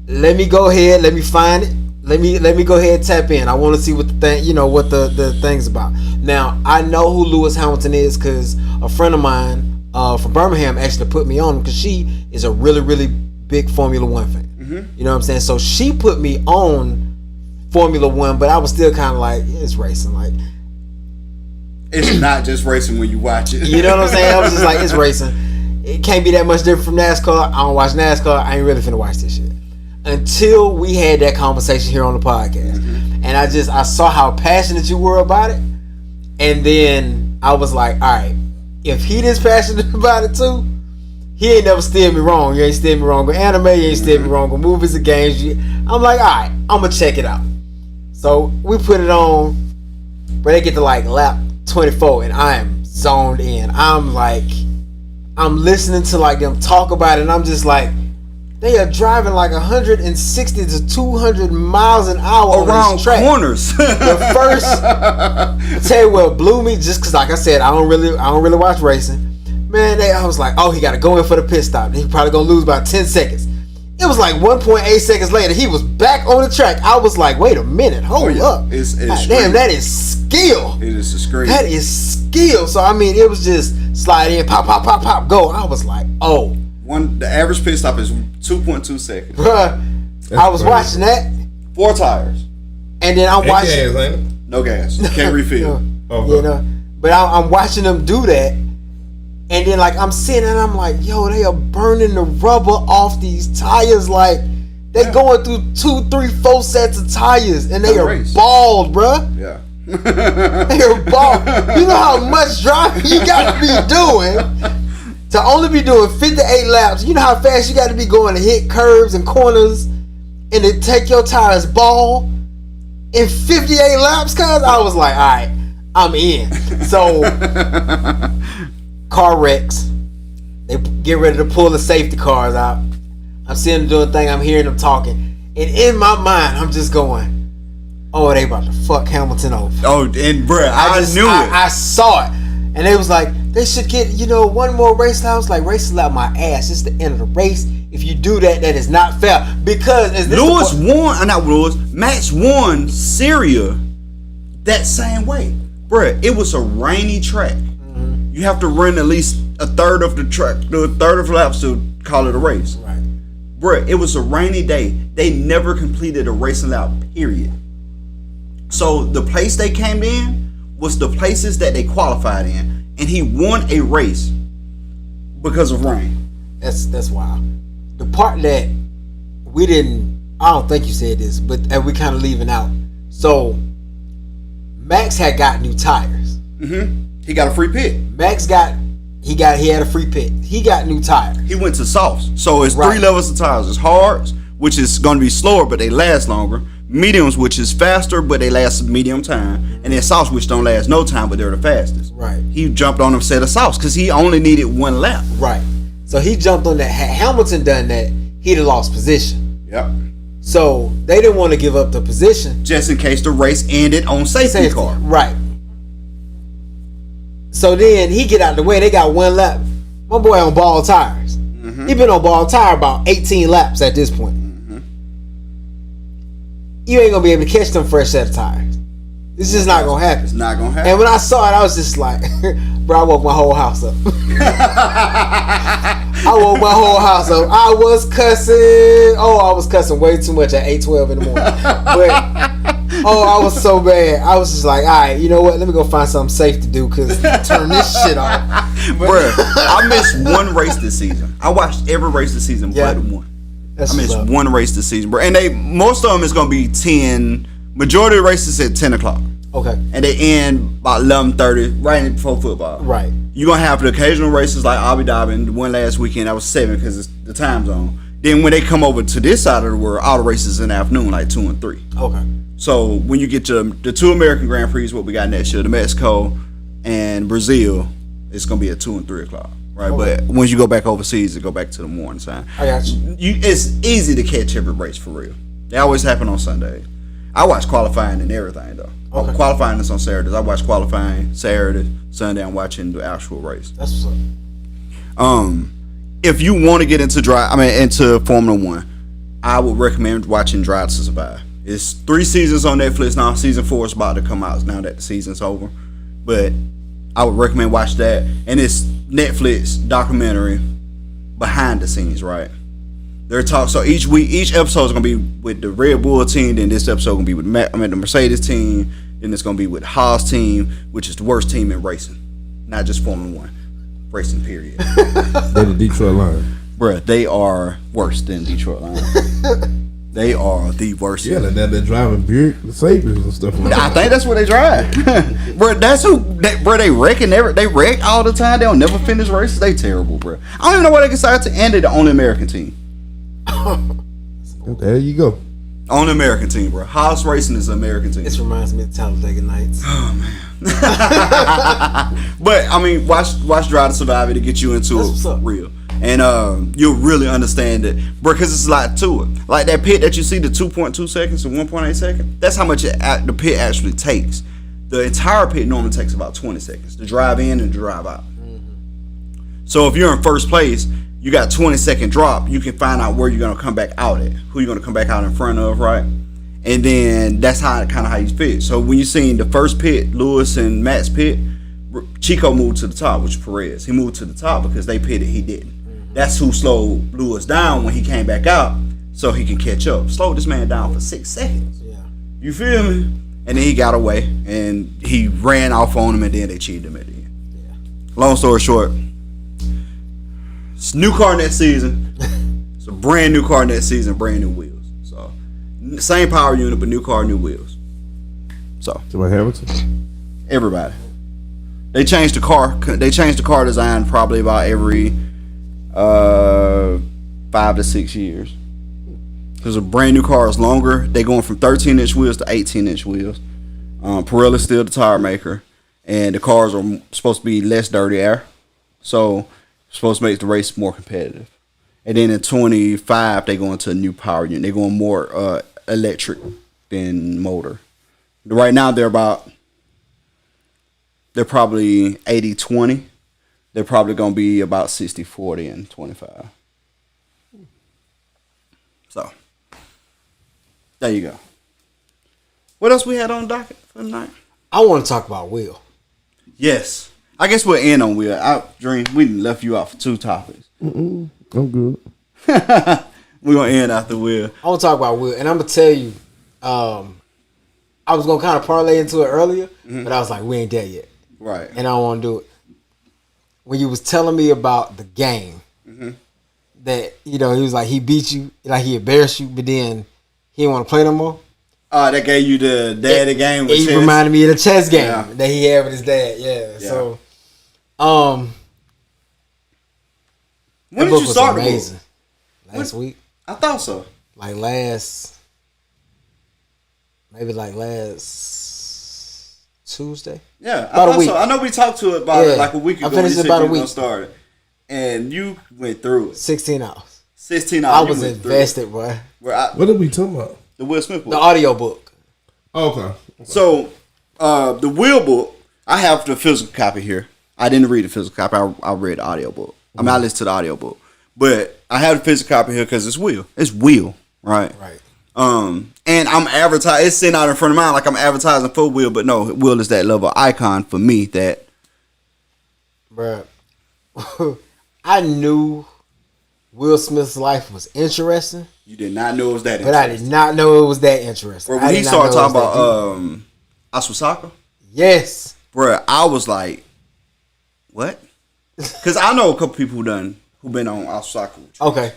Speaker 2: Let me go ahead. Let me find it. Let me go ahead and tap in. I want to see what the thing, what the thing's about. Now, I know who Lewis Hamilton is because a friend of mine from Birmingham actually put me on because she is a really, really big Formula 1 fan. You know what I'm saying? So she put me on Formula 1, but I was still kind of like, it's racing. Like,
Speaker 1: it's not just racing when you watch it.
Speaker 2: You know what I'm saying? I was just like, it's racing. It can't be that much different from NASCAR. I don't watch NASCAR. I ain't really finna watch this shit. Until we had that conversation here on the podcast. And I saw how passionate you were about it. And then I was like, all right, if he this passionate about it too, he ain't never steered me wrong. You ain't steered me wrong with anime. You ain't steered me wrong with movies and games. I'm like, all right, I'm going to check it out. So we put it on. But they get to like lap 24 and I am zoned in. I'm like, I'm listening to like them talk about it and I'm just like, They are driving like 160 to 200 miles an hour
Speaker 1: around
Speaker 2: on this track.
Speaker 1: corners.
Speaker 2: The first, I tell you what blew me, just because, like I said, I don't really watch racing. Man, I was like, oh, he got to go in for the pit stop. He probably gonna lose about 10 seconds. It was like 1.8 seconds later, he was back on the track. I was like, wait a minute, hold up.
Speaker 1: It's
Speaker 2: damn, that is skill.
Speaker 1: It is a screen.
Speaker 2: That is skill. So I mean, it was just slide in, pop, pop, pop, pop, go. I was like, oh.
Speaker 1: The average pit stop is 2.2 seconds.
Speaker 2: Bruh, I was watching that.
Speaker 1: 4 tires.
Speaker 2: And then I'm watching.
Speaker 3: Gas, ain't it?
Speaker 1: No gas. You can't refill.
Speaker 3: Okay.
Speaker 2: You know, but I'm watching them do that. And then like I'm sitting and I'm like, yo, they are burning the rubber off these tires. Like they going through 2, 3, 4 sets of tires and they are bald, bruh.
Speaker 1: Yeah.
Speaker 2: They are bald. You know how much driving you got to be doing to only be doing 58 laps. You know how fast you got to be going to hit curves and corners and to take your tires bald in 58 laps, cuz I was like, all right, I'm in. So car wrecks. They get ready to pull the safety cars out. I'm seeing them doing a thing. I'm hearing them talking. And in my mind, I'm just going, oh, they about to fuck Hamilton over.
Speaker 1: Oh, and bruh, I knew it.
Speaker 2: I saw it. And they was like, they should get, one more race. I was like, race is out my ass. It's the end of the race. If you do that, that is not fair. Because Max won Syria that same way. Bruh, it was a rainy track. You have to run at least a third of the track, a third of the laps to call it a race. Right.
Speaker 1: Bruh, it was a rainy day. They never completed a racing lap, period. So the place they came in was the places that they qualified in. And he won a race because of rain.
Speaker 2: That's wild. The part that we didn't, I don't think you said this, but we kind of leaving out. So Max had got new tires.
Speaker 1: Mm-hmm. He got a free pit.
Speaker 2: He had a free pit. He got new tires.
Speaker 1: He went to softs. So it's 3 levels of tires. It's hards, which is going to be slower, but they last longer. Mediums, which is faster, but they last a medium time. And then softs, which don't last no time, but they're the fastest.
Speaker 2: Right.
Speaker 1: He jumped on a set of softs because he only needed 1 lap.
Speaker 2: Right. So he jumped on that. Had Hamilton done that, he'd have lost position.
Speaker 1: Yep.
Speaker 2: So they didn't want to give up the position.
Speaker 1: Just in case the race ended on safety car.
Speaker 2: Right. So then he get out the way. They got 1 lap. My boy on ball tires. Mm-hmm. He been on ball tire about 18 laps at this point. Mm-hmm. You ain't gonna be able to catch them fresh set of tires. It's just not gonna happen.
Speaker 1: It's not gonna happen.
Speaker 2: And when I saw it, I was just like, bro, I woke my whole house up. I woke my whole house up. I was cussing. Oh, I was cussing way too much at 8:12 in the morning. But I was so bad. I was just like, all right, you know what? Let me go find something safe to do because turn this shit off.
Speaker 1: Bruh, I missed 1 race this season. I watched every race this season, but 1. I missed 1 race this season, bro. And most of them is gonna be 10. Majority of the races at 10 o'clock.
Speaker 2: Okay.
Speaker 1: And they end about 11:30, right before football.
Speaker 2: Right.
Speaker 1: You're going to have the occasional races like Abu Dhabi, and the one last weekend, that was 7 because it's the time zone. Then when they come over to this side of the world, all the races in the afternoon, like 2 and 3.
Speaker 2: Okay.
Speaker 1: So when you get to the 2 American Grand Prix, what we got next year, the Mexico and Brazil, it's going to be at 2 and 3 o'clock. Right, okay. But once you go back overseas, it go back to the morning time.
Speaker 2: I got you.
Speaker 1: It's easy to catch every race for real. They always happen on Sundays. I watch qualifying and everything though. Okay. Qualifying is on Saturdays. I watch qualifying Saturday, Sunday. I'm watching the actual race.
Speaker 2: That's what's up.
Speaker 1: If you want to get into into Formula One, I would recommend watching Drive to Survive. It's 3 seasons on Netflix now. Season 4 is about to come out now that the season's over. But I would recommend watch that. And it's Netflix documentary behind the scenes, right? They're talking. So each episode is gonna be with the Red Bull team. Then this episode gonna be with the Mercedes team. Then it's gonna be with Haas team, which is the worst team in racing, not just Formula One, racing period.
Speaker 3: They're the Detroit Lions.
Speaker 1: Bruh, they are worse than Detroit Lions. They are the worst.
Speaker 3: Yeah, they're driving Buick Sabres and stuff like that.
Speaker 1: I think that's what they drive. Bruh, that's who. They wreck and they wreck all the time. They don't never finish races. They terrible, bruh. I don't even know why they decided to end it. The only American team.
Speaker 3: There you go.
Speaker 1: On the American team, bro. Haas Racing is an American team.
Speaker 2: This reminds me of Talladega Nights.
Speaker 1: Oh man. But I mean, watch Drive to Survive to get you into it real. And you'll really understand it, bro, because it's a lot to it. Like that pit that you see, the 2.2 seconds and 1.8 seconds, that's how much the pit actually takes. The entire pit normally takes about 20 seconds to drive in and drive out. So if you're in first place, you got 20-second drop, you can find out where you're going to come back out at, who you're going to come back out in front of, right? And then that's how you fit. So when you seen the first pit, Lewis and Matt's pit, Chico moved to the top, which is Perez. He moved to the top because they pitted, he didn't. That's who slowed Lewis down when he came back out so he can catch up. Slowed this man down for 6 seconds. Yeah. You feel me? And then he got away and he ran off on him and then they cheated him at the end. Yeah. Long story short, it's a new car next season. It's a brand new car next season, brand new wheels. So, same power unit, but new car, new wheels. So,
Speaker 3: Hamilton?
Speaker 1: Everybody. They changed the car. They changed the car design probably about every 5 to 6 years. Because a brand new car is longer. They going from 13-inch wheels to 18-inch wheels. Pirelli's still the tire maker, and the cars are supposed to be less dirty air. So, supposed to make the race more competitive. And then in 25, they go into a new power unit. They're going more electric than motor. Right now, they're probably 80-20. They're probably going to be about 60-40 and 25. So, there you go. What else we had on docket for the night?
Speaker 2: I want to talk about Will.
Speaker 1: Yes. I guess we'll end on Will. Dream, we left you out for 2 topics.
Speaker 3: I'm good.
Speaker 1: We're going to end after Will.
Speaker 2: I want to talk about Will. And I'm going to tell you, I was going to kind of parlay into it earlier, but I was like, we ain't there yet.
Speaker 1: Right.
Speaker 2: And I don't want to do it. When you was telling me about the game, that, he was like, he beat you, like he embarrassed you, but then he didn't want to play no more.
Speaker 1: That gave you the daddy game with
Speaker 2: chess. It reminded me of the chess game that he had with his dad. Yeah. So,
Speaker 1: when did you start
Speaker 2: amazing. Last week?
Speaker 1: I thought so.
Speaker 2: Maybe last Tuesday.
Speaker 1: Yeah, about a week. So. I know we talked to it about it like a week ago.
Speaker 2: I finished it about a week.
Speaker 1: Started, and you went through it.
Speaker 2: 16 hours.
Speaker 1: 16 hours.
Speaker 2: I was invested, boy.
Speaker 3: What are we talking about?
Speaker 1: The Will Smith book.
Speaker 2: The audiobook.
Speaker 3: Oh, okay.
Speaker 1: So, the Will book, I have the physical copy here. I didn't read the physical copy. I read the audiobook. I mean, I listened to the audiobook. But I have the physical copy here because it's Will. It's Will, right?
Speaker 2: Right.
Speaker 1: And I'm advertising. It's sitting out in front of mine like I'm advertising for Will, but no, Will is that level icon for me that.
Speaker 2: Bruh, I knew Will Smith's life was interesting.
Speaker 1: You did not know it was that
Speaker 2: interesting. But I did not know it was that interesting.
Speaker 1: Bro, when he started talking about Aswasaka?
Speaker 2: Yes.
Speaker 1: Bruh, I was like, what? Because I know a couple people who been on Aswasaka.
Speaker 2: Okay.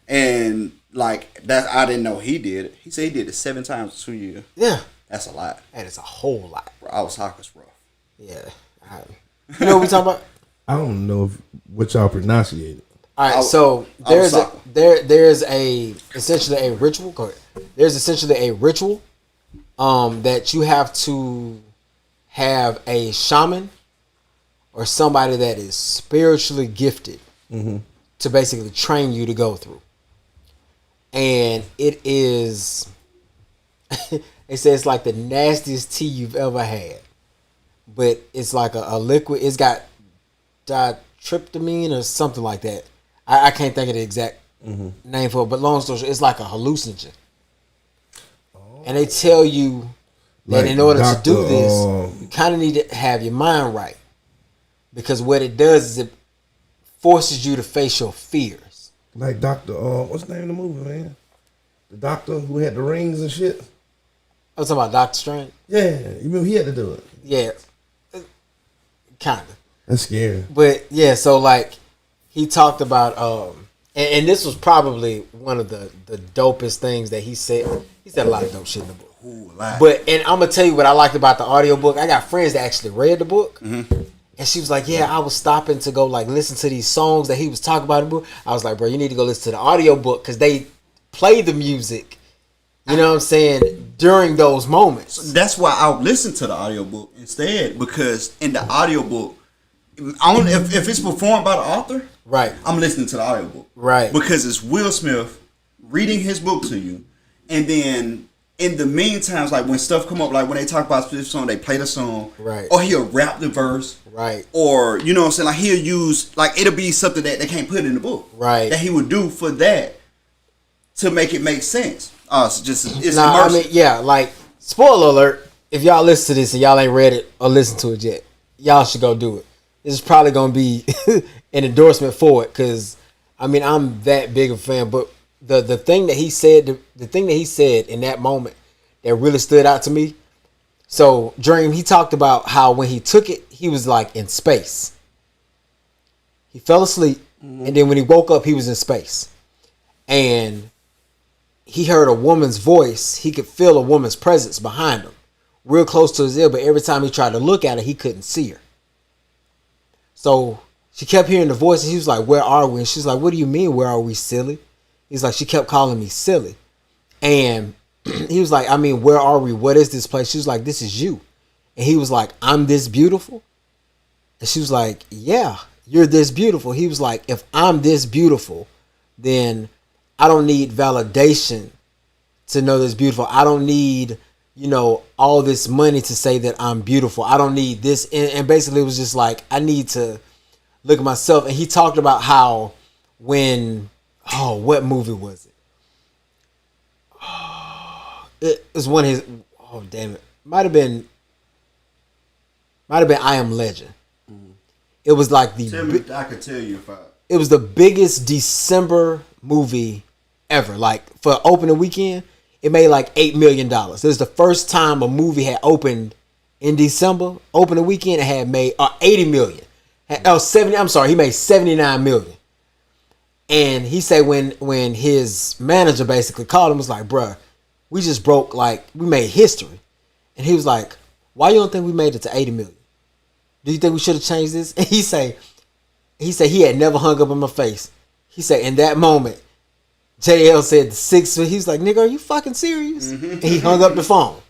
Speaker 1: And like that, I didn't know he did it. He said he did it 7 times in 2 years.
Speaker 2: Yeah.
Speaker 1: That's a lot.
Speaker 2: That is a whole lot.
Speaker 1: Bro, Aswasaka's rough.
Speaker 2: Yeah. You know what we talking about?
Speaker 3: I don't know what y'all pronunciate it.
Speaker 2: All right, so there's essentially a ritual. There's essentially a ritual that you have to have a shaman or somebody that is spiritually gifted to basically train you to go through. And it is, it says it's like the nastiest tea you've ever had, but it's like a liquid. It's got ditryptamine or something like that. I can't think of the exact name for it, but long story short, it's like a hallucinogen. And they tell you that in order to do this, you kind of need to have your mind right. Because what it does is it forces you to face your fears.
Speaker 3: Like Dr. What's the name of the movie, man? The doctor who had the rings and shit.
Speaker 2: I was talking about Dr. Strange.
Speaker 3: Yeah, you mean he had to do it?
Speaker 2: Yeah, kind of.
Speaker 3: That's scary.
Speaker 2: But yeah, so like he talked about, and this was probably one of the dopest things that he said. He said a lot of dope shit in the book.
Speaker 1: Ooh,
Speaker 2: but I'm gonna tell you what I liked about the audiobook. I got friends that actually read the book. And she was like, yeah, I was stopping to go like listen to these songs that he was talking about in the book. I was like, bro, you need to go listen to the audiobook because they play the music, you know what I'm saying, during those moments.
Speaker 1: So that's why I'll listen to the audiobook instead, because in the audiobook, if it's performed by the author,
Speaker 2: Right.
Speaker 1: I'm listening to the audiobook.
Speaker 2: Right.
Speaker 1: Because it's Will Smith reading his book to you, and then in the meantime, like when stuff come up, like when they talk about a specific song, they play the song,
Speaker 2: right?
Speaker 1: Or he'll rap the verse,
Speaker 2: right?
Speaker 1: Or you know what I'm saying, like he'll use, like it'll be something that they can't put in the book,
Speaker 2: right?
Speaker 1: That he would do for that to make it make sense. It's just it's
Speaker 2: immersive.
Speaker 1: I
Speaker 2: mean, yeah, like spoiler alert. If y'all listen to this and y'all ain't read it or listened to it yet, y'all should go do it. This is probably gonna be an endorsement for it, because I mean I'm that big of a fan, but. The thing that he said, the thing that he said in that moment that really stood out to me. So Dream, he talked about how when he took it, he was like in space. He fell asleep, and then when he woke up, he was in space, and he heard a woman's voice. He could feel a woman's presence behind him, real close to his ear. But every time he tried to look at her, he couldn't see her. So she kept hearing the voice, and he was like, "Where are we?" And she's like, "What do you mean, where are we, silly?" He's like, she kept calling me silly. And he was like, I mean, where are we? What is this place? She was like, this is you. And he was like, I'm this beautiful? And she was like, yeah, you're this beautiful. He was like, if I'm this beautiful, then I don't need validation to know this beautiful. I don't need, you know, all this money to say that I'm beautiful. I don't need this. And basically it was just like, I need to look at myself. And he talked about how when... Oh, what movie was it? Oh, it was one of his. Oh, damn it! Might have been I Am Legend. Mm-hmm. It was like the.
Speaker 1: I could tell you if I.
Speaker 2: It was the biggest December movie ever. Like for opening weekend, it made like $8 million. It was the first time a movie had opened in December. Opening weekend, it had made 80 million. 70. I'm sorry, he made 79 million. And he said when his manager basically called him, was like, bruh, we just broke, like, we made history. And he was like, why you don't think we made it to 80 million? Do you think we should have changed this? And he said he had never hung up in my face. He said in that moment, JL said the 6, he was like, nigga, are you fucking serious? Mm-hmm. And he hung up the phone.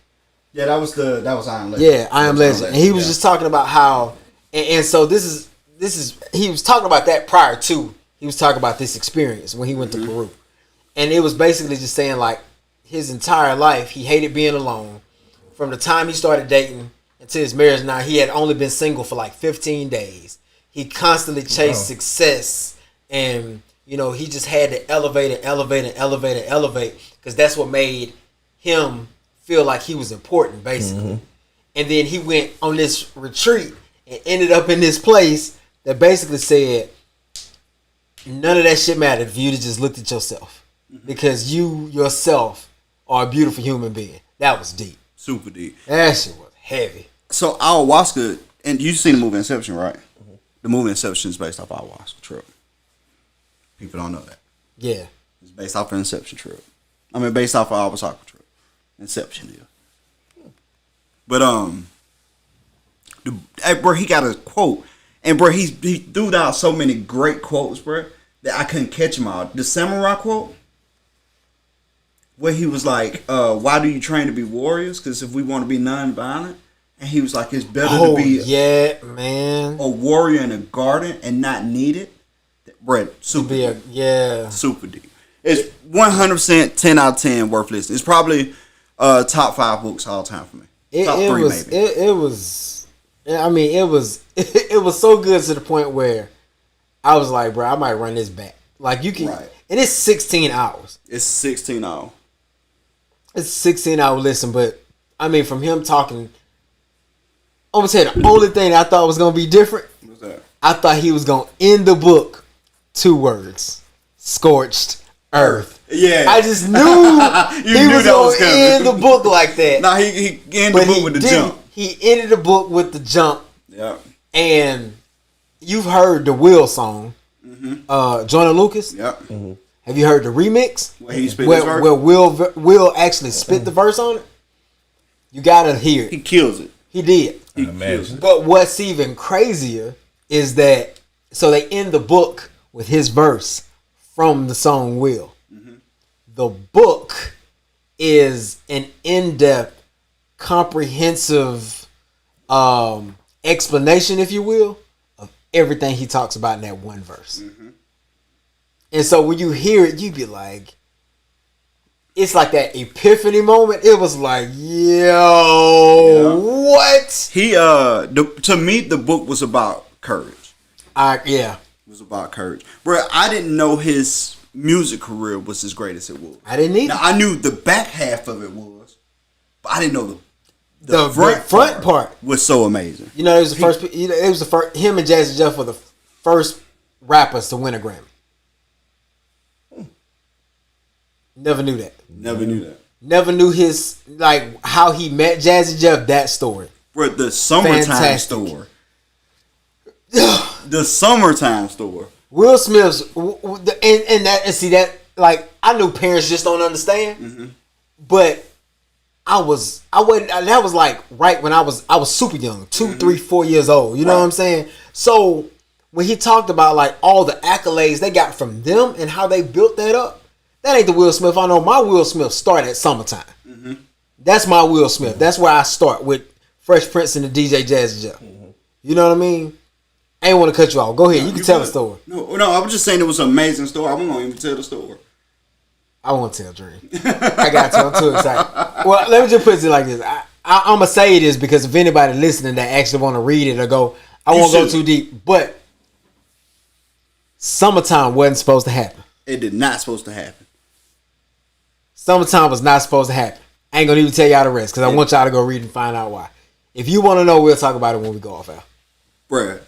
Speaker 1: Yeah, that was I Am Legend.
Speaker 2: Yeah, I Am Legend. And he was just talking about how, and so this is, he was talking about that prior to. He was talking about this experience when he went to Peru. And it was basically just saying like his entire life, he hated being alone. From the time he started dating until his marriage now, he had only been single for like 15 days. He constantly chased success. And, you know, he just had to elevate because that's what made him feel like he was important, basically. Mm-hmm. And then he went on this retreat and ended up in this place that basically said, none of that shit mattered if you just looked at yourself. Because you yourself are a beautiful human being. That was deep.
Speaker 1: Super deep.
Speaker 2: That shit was heavy.
Speaker 1: So ayahuasca, and you've seen the movie Inception, right? Mm-hmm. The movie Inception is based off ayahuasca trip. People don't know that.
Speaker 2: Yeah.
Speaker 1: It's based off an Inception trip. I mean, based off of ayahuasca trip. Inception, yeah. But, bro, he got a quote. And, bro, he threw out so many great quotes, bro, that I couldn't catch them all. The samurai quote, where he was like, why do you train to be warriors? Because if we want to be non-violent. And he was like, it's better to be a warrior in a garden and not needed. Bro, super deep. Super deep. It's 100% 10 out of 10 worth listening. It's probably top 5 books all time for me. Top 3 maybe.
Speaker 2: It was... I mean, it was so good to the point where I was like, bro, I might run this back. Like, you can... Right. And it's 16 hours.
Speaker 1: It's 16 hours.
Speaker 2: It's 16 hour listen, but, I mean, from him talking... I'm going to tell you, the only thing I thought was going to be different...
Speaker 1: What's that?
Speaker 2: I thought he was going to end the book 2 words. Scorched earth.
Speaker 1: Yeah.
Speaker 2: I just knew he was going to end the book like that.
Speaker 1: Nah, he ended the book with the jump.
Speaker 2: He ended the book with the jump.
Speaker 1: Yeah.
Speaker 2: And you've heard the Will song. Mm-hmm. Joyner Lucas.
Speaker 1: Yep. Mm-hmm.
Speaker 2: Have you heard the remix?
Speaker 1: Where he spit his verse?
Speaker 2: Where Will actually spit the verse on it? You gotta hear it.
Speaker 1: He kills it.
Speaker 2: He did.
Speaker 3: He kills it.
Speaker 2: But what's even crazier is that, so they end the book with his verse from the song Will. Mm-hmm. The book is an in-depth, comprehensive explanation, if you will, of everything he talks about in that one verse. Mm-hmm. And so when you hear it, you be like, it's like that epiphany moment. It was like, yo, what?
Speaker 1: He to me, the book was about courage.
Speaker 2: Yeah.
Speaker 1: It was about courage. Bro, I didn't know his music career was as great as it was.
Speaker 2: I didn't either.
Speaker 1: Now, I knew the back half of it was, but I didn't know
Speaker 2: the front part
Speaker 1: was so amazing.
Speaker 2: You know, it was the first. It was the first. Him and Jazzy Jeff were the first rappers to win a Grammy. Never knew that. Never knew his, like, how he met Jazzy Jeff. That story.
Speaker 1: Bro, the summertime story. The summertime story.
Speaker 2: Will Smith's and see that, like, I knew parents just don't understand, but I wasn't. That was like right when I was super young, 2, 3, 4 years old. You know what I'm saying? So when he talked about like all the accolades they got from them and how they built that up, that ain't the Will Smith I know. My Will Smith started at Summertime. That's my Will Smith. That's where I start with Fresh Prince and the DJ Jazzy Jeff. You know what I mean? I ain't want to cut you off. Go ahead. You can tell the story.
Speaker 1: No, I was just saying it was an amazing story. I wasn't going to even tell the story.
Speaker 2: I won't tell Dream. I got to. I'm too excited. Well, let me just put it like this. I'm going to say this because if anybody listening that actually want to read it or go, I won't go too deep. But Summertime wasn't supposed to happen.
Speaker 1: It did not supposed to happen.
Speaker 2: Summertime was not supposed to happen. I ain't going to even tell y'all the rest because I want y'all to go read and find out why. If you want to know, we'll talk about it when we go off air.
Speaker 1: Bruh.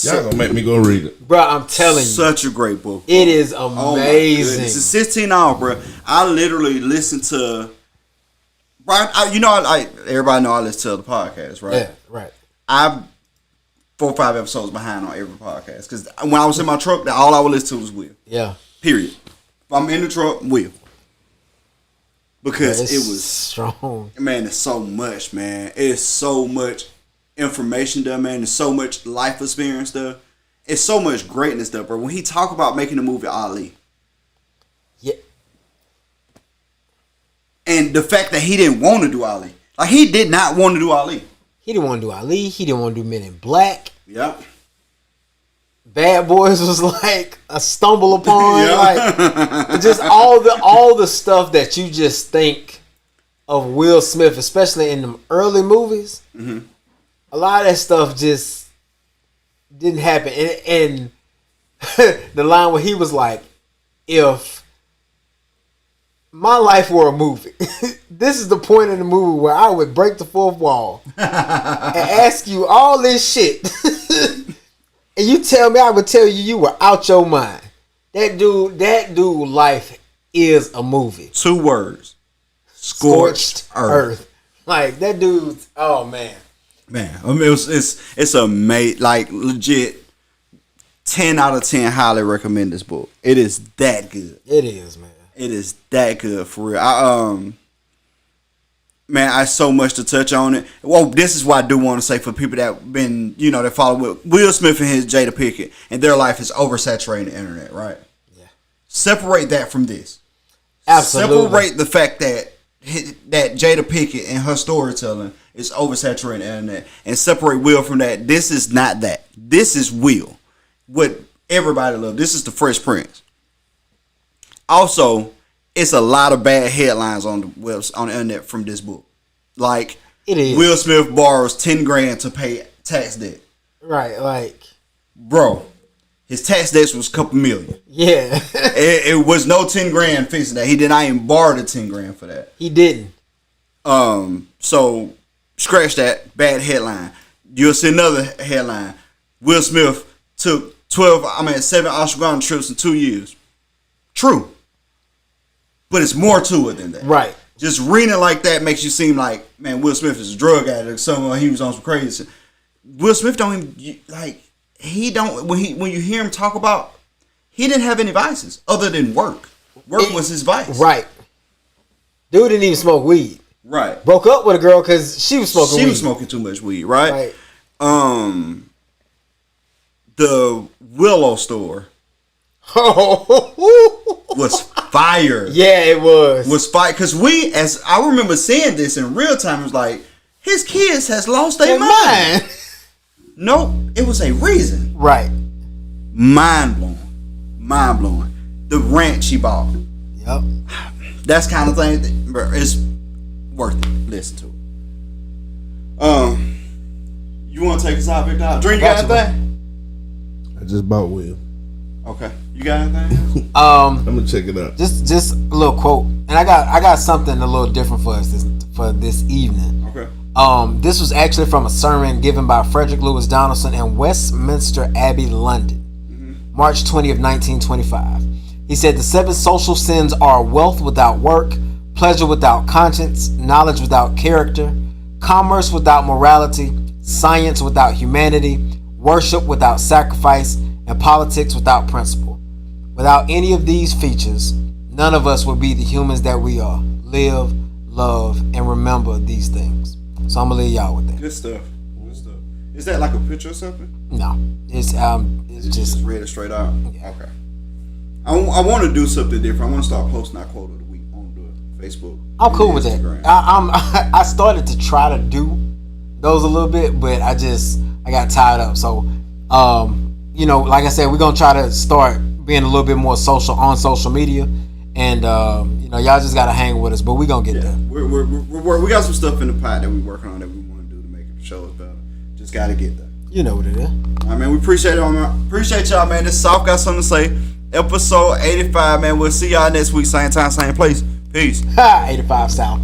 Speaker 3: Y'all gonna make me go read it.
Speaker 2: Bro, I'm telling you.
Speaker 1: Such a great book.
Speaker 2: It is amazing.
Speaker 1: It's 16 hours, bro. I literally listened to... everybody know I listen to the podcast, right?
Speaker 2: Yeah, right.
Speaker 1: I'm 4 or 5 episodes behind on every podcast. Because when I was in my truck, all I would listen to was Will.
Speaker 2: Yeah.
Speaker 1: Period. If I'm in the truck, Will. Because it was...
Speaker 2: strong.
Speaker 1: Man, it's so much, man. It's so much... information there, man. There's so much life experience there. It's so much greatness there, bro. When he talk about making the movie Ali,
Speaker 2: yeah,
Speaker 1: and the fact that he didn't want to do Ali, like he did not want to do Ali.
Speaker 2: He didn't want to do Ali. He didn't want to do Men in Black.
Speaker 1: Yep.
Speaker 2: Bad Boys was like a stumble upon, like just all the stuff that you just think of Will Smith, especially in the early movies. Mm-hmm. A lot of that stuff just didn't happen. And the line where he was like, if my life were a movie, this is the point in the movie where I would break the fourth wall and ask you all this shit. And you tell me I would tell you were out your mind. That dude life is a movie.
Speaker 1: 2 words. Scorched earth.
Speaker 2: Like that dude's, oh man.
Speaker 1: Man, I mean, it's amazing. Like legit, 10 out of 10. Highly recommend this book. It is that good.
Speaker 2: It is, man.
Speaker 1: It is that good for real. Man, I so much to touch on it. Well, this is why I do want to say for people that been, that follow Will Smith and his Jada Pinkett and their life is oversaturating the internet, right? Yeah. Separate that from this.
Speaker 2: Absolutely.
Speaker 1: Separate the fact that Jada Pinkett and her storytelling is oversaturating the internet, and separate Will from that. This is not that. This is Will. What everybody loves. This is the Fresh Prince. Also, it's a lot of bad headlines on the internet from this book. Like,
Speaker 2: it is.
Speaker 1: Will Smith borrows $10,000 to pay tax debt.
Speaker 2: Right, like,
Speaker 1: bro, his tax debt was a couple million.
Speaker 2: Yeah,
Speaker 1: it was no $10,000 fixing that. He did not even borrow the $10,000 for that.
Speaker 2: He didn't.
Speaker 1: So scratch that bad headline. You'll see another headline. Will Smith took 7 ashwagandha trips in 2 years. True. But it's more to it than that.
Speaker 2: Right.
Speaker 1: Just reading it like that makes you seem like, man, Will Smith is a drug addict. Someone he was on some crazy. Will Smith don't even, like, he don't, when you hear him talk about, he didn't have any vices other than work. Work was his vice.
Speaker 2: Right. Dude didn't even smoke weed. Right. Broke up with a girl because she was smoking weed.
Speaker 1: She was smoking too much weed, right? The Willow store was fire.
Speaker 2: Yeah, it was.
Speaker 1: Was fire. Because as I remember seeing this in real time, it was like, his kids has lost their mind. No, it was a reason.
Speaker 2: Right.
Speaker 1: Mind blowing. The ranch she bought.
Speaker 2: Yep.
Speaker 1: That's kind of thing that, bro, it's worth it. Listen to it. You want to take us out, Big Dog? Dream, you got anything?
Speaker 3: I just bought Will.
Speaker 1: Okay. You got anything?
Speaker 3: I'm gonna check it out.
Speaker 2: Just a little quote, and I got something a little different for us this evening.
Speaker 1: Okay.
Speaker 2: This was actually from a sermon given by Frederick Lewis Donaldson in Westminster Abbey, London, March 20 of 1925. He said, "The 7 social sins are wealth without work, pleasure without conscience, knowledge without character, commerce without morality, science without humanity, worship without sacrifice, and politics without principle. Without any of these features, none of us would be the humans that we are. Live, love, and remember these things." So I'm gonna leave y'all with that.
Speaker 1: Good stuff. Is that like a picture or something?
Speaker 2: No, it's just
Speaker 1: read it straight out.
Speaker 2: Yeah.
Speaker 1: Okay. I want to do something different. I want to start posting our quote of the week on the Facebook.
Speaker 2: I'm cool with that.
Speaker 1: Instagram.
Speaker 2: I started to try to do those a little bit, but I got tired up. So, like I said, we're gonna try to start being a little bit more social on social media, and y'all just gotta hang with us. But we're gonna get there.
Speaker 1: We got some stuff in the pot that we're working on that we want to do to make the shows better. Just gotta get there.
Speaker 2: You know what it is.
Speaker 1: All right, man. We appreciate it. Appreciate y'all, man. This Souf got something to say. Episode 85, man. We'll see y'all next week, same time, same place. Peace.
Speaker 2: 85 South.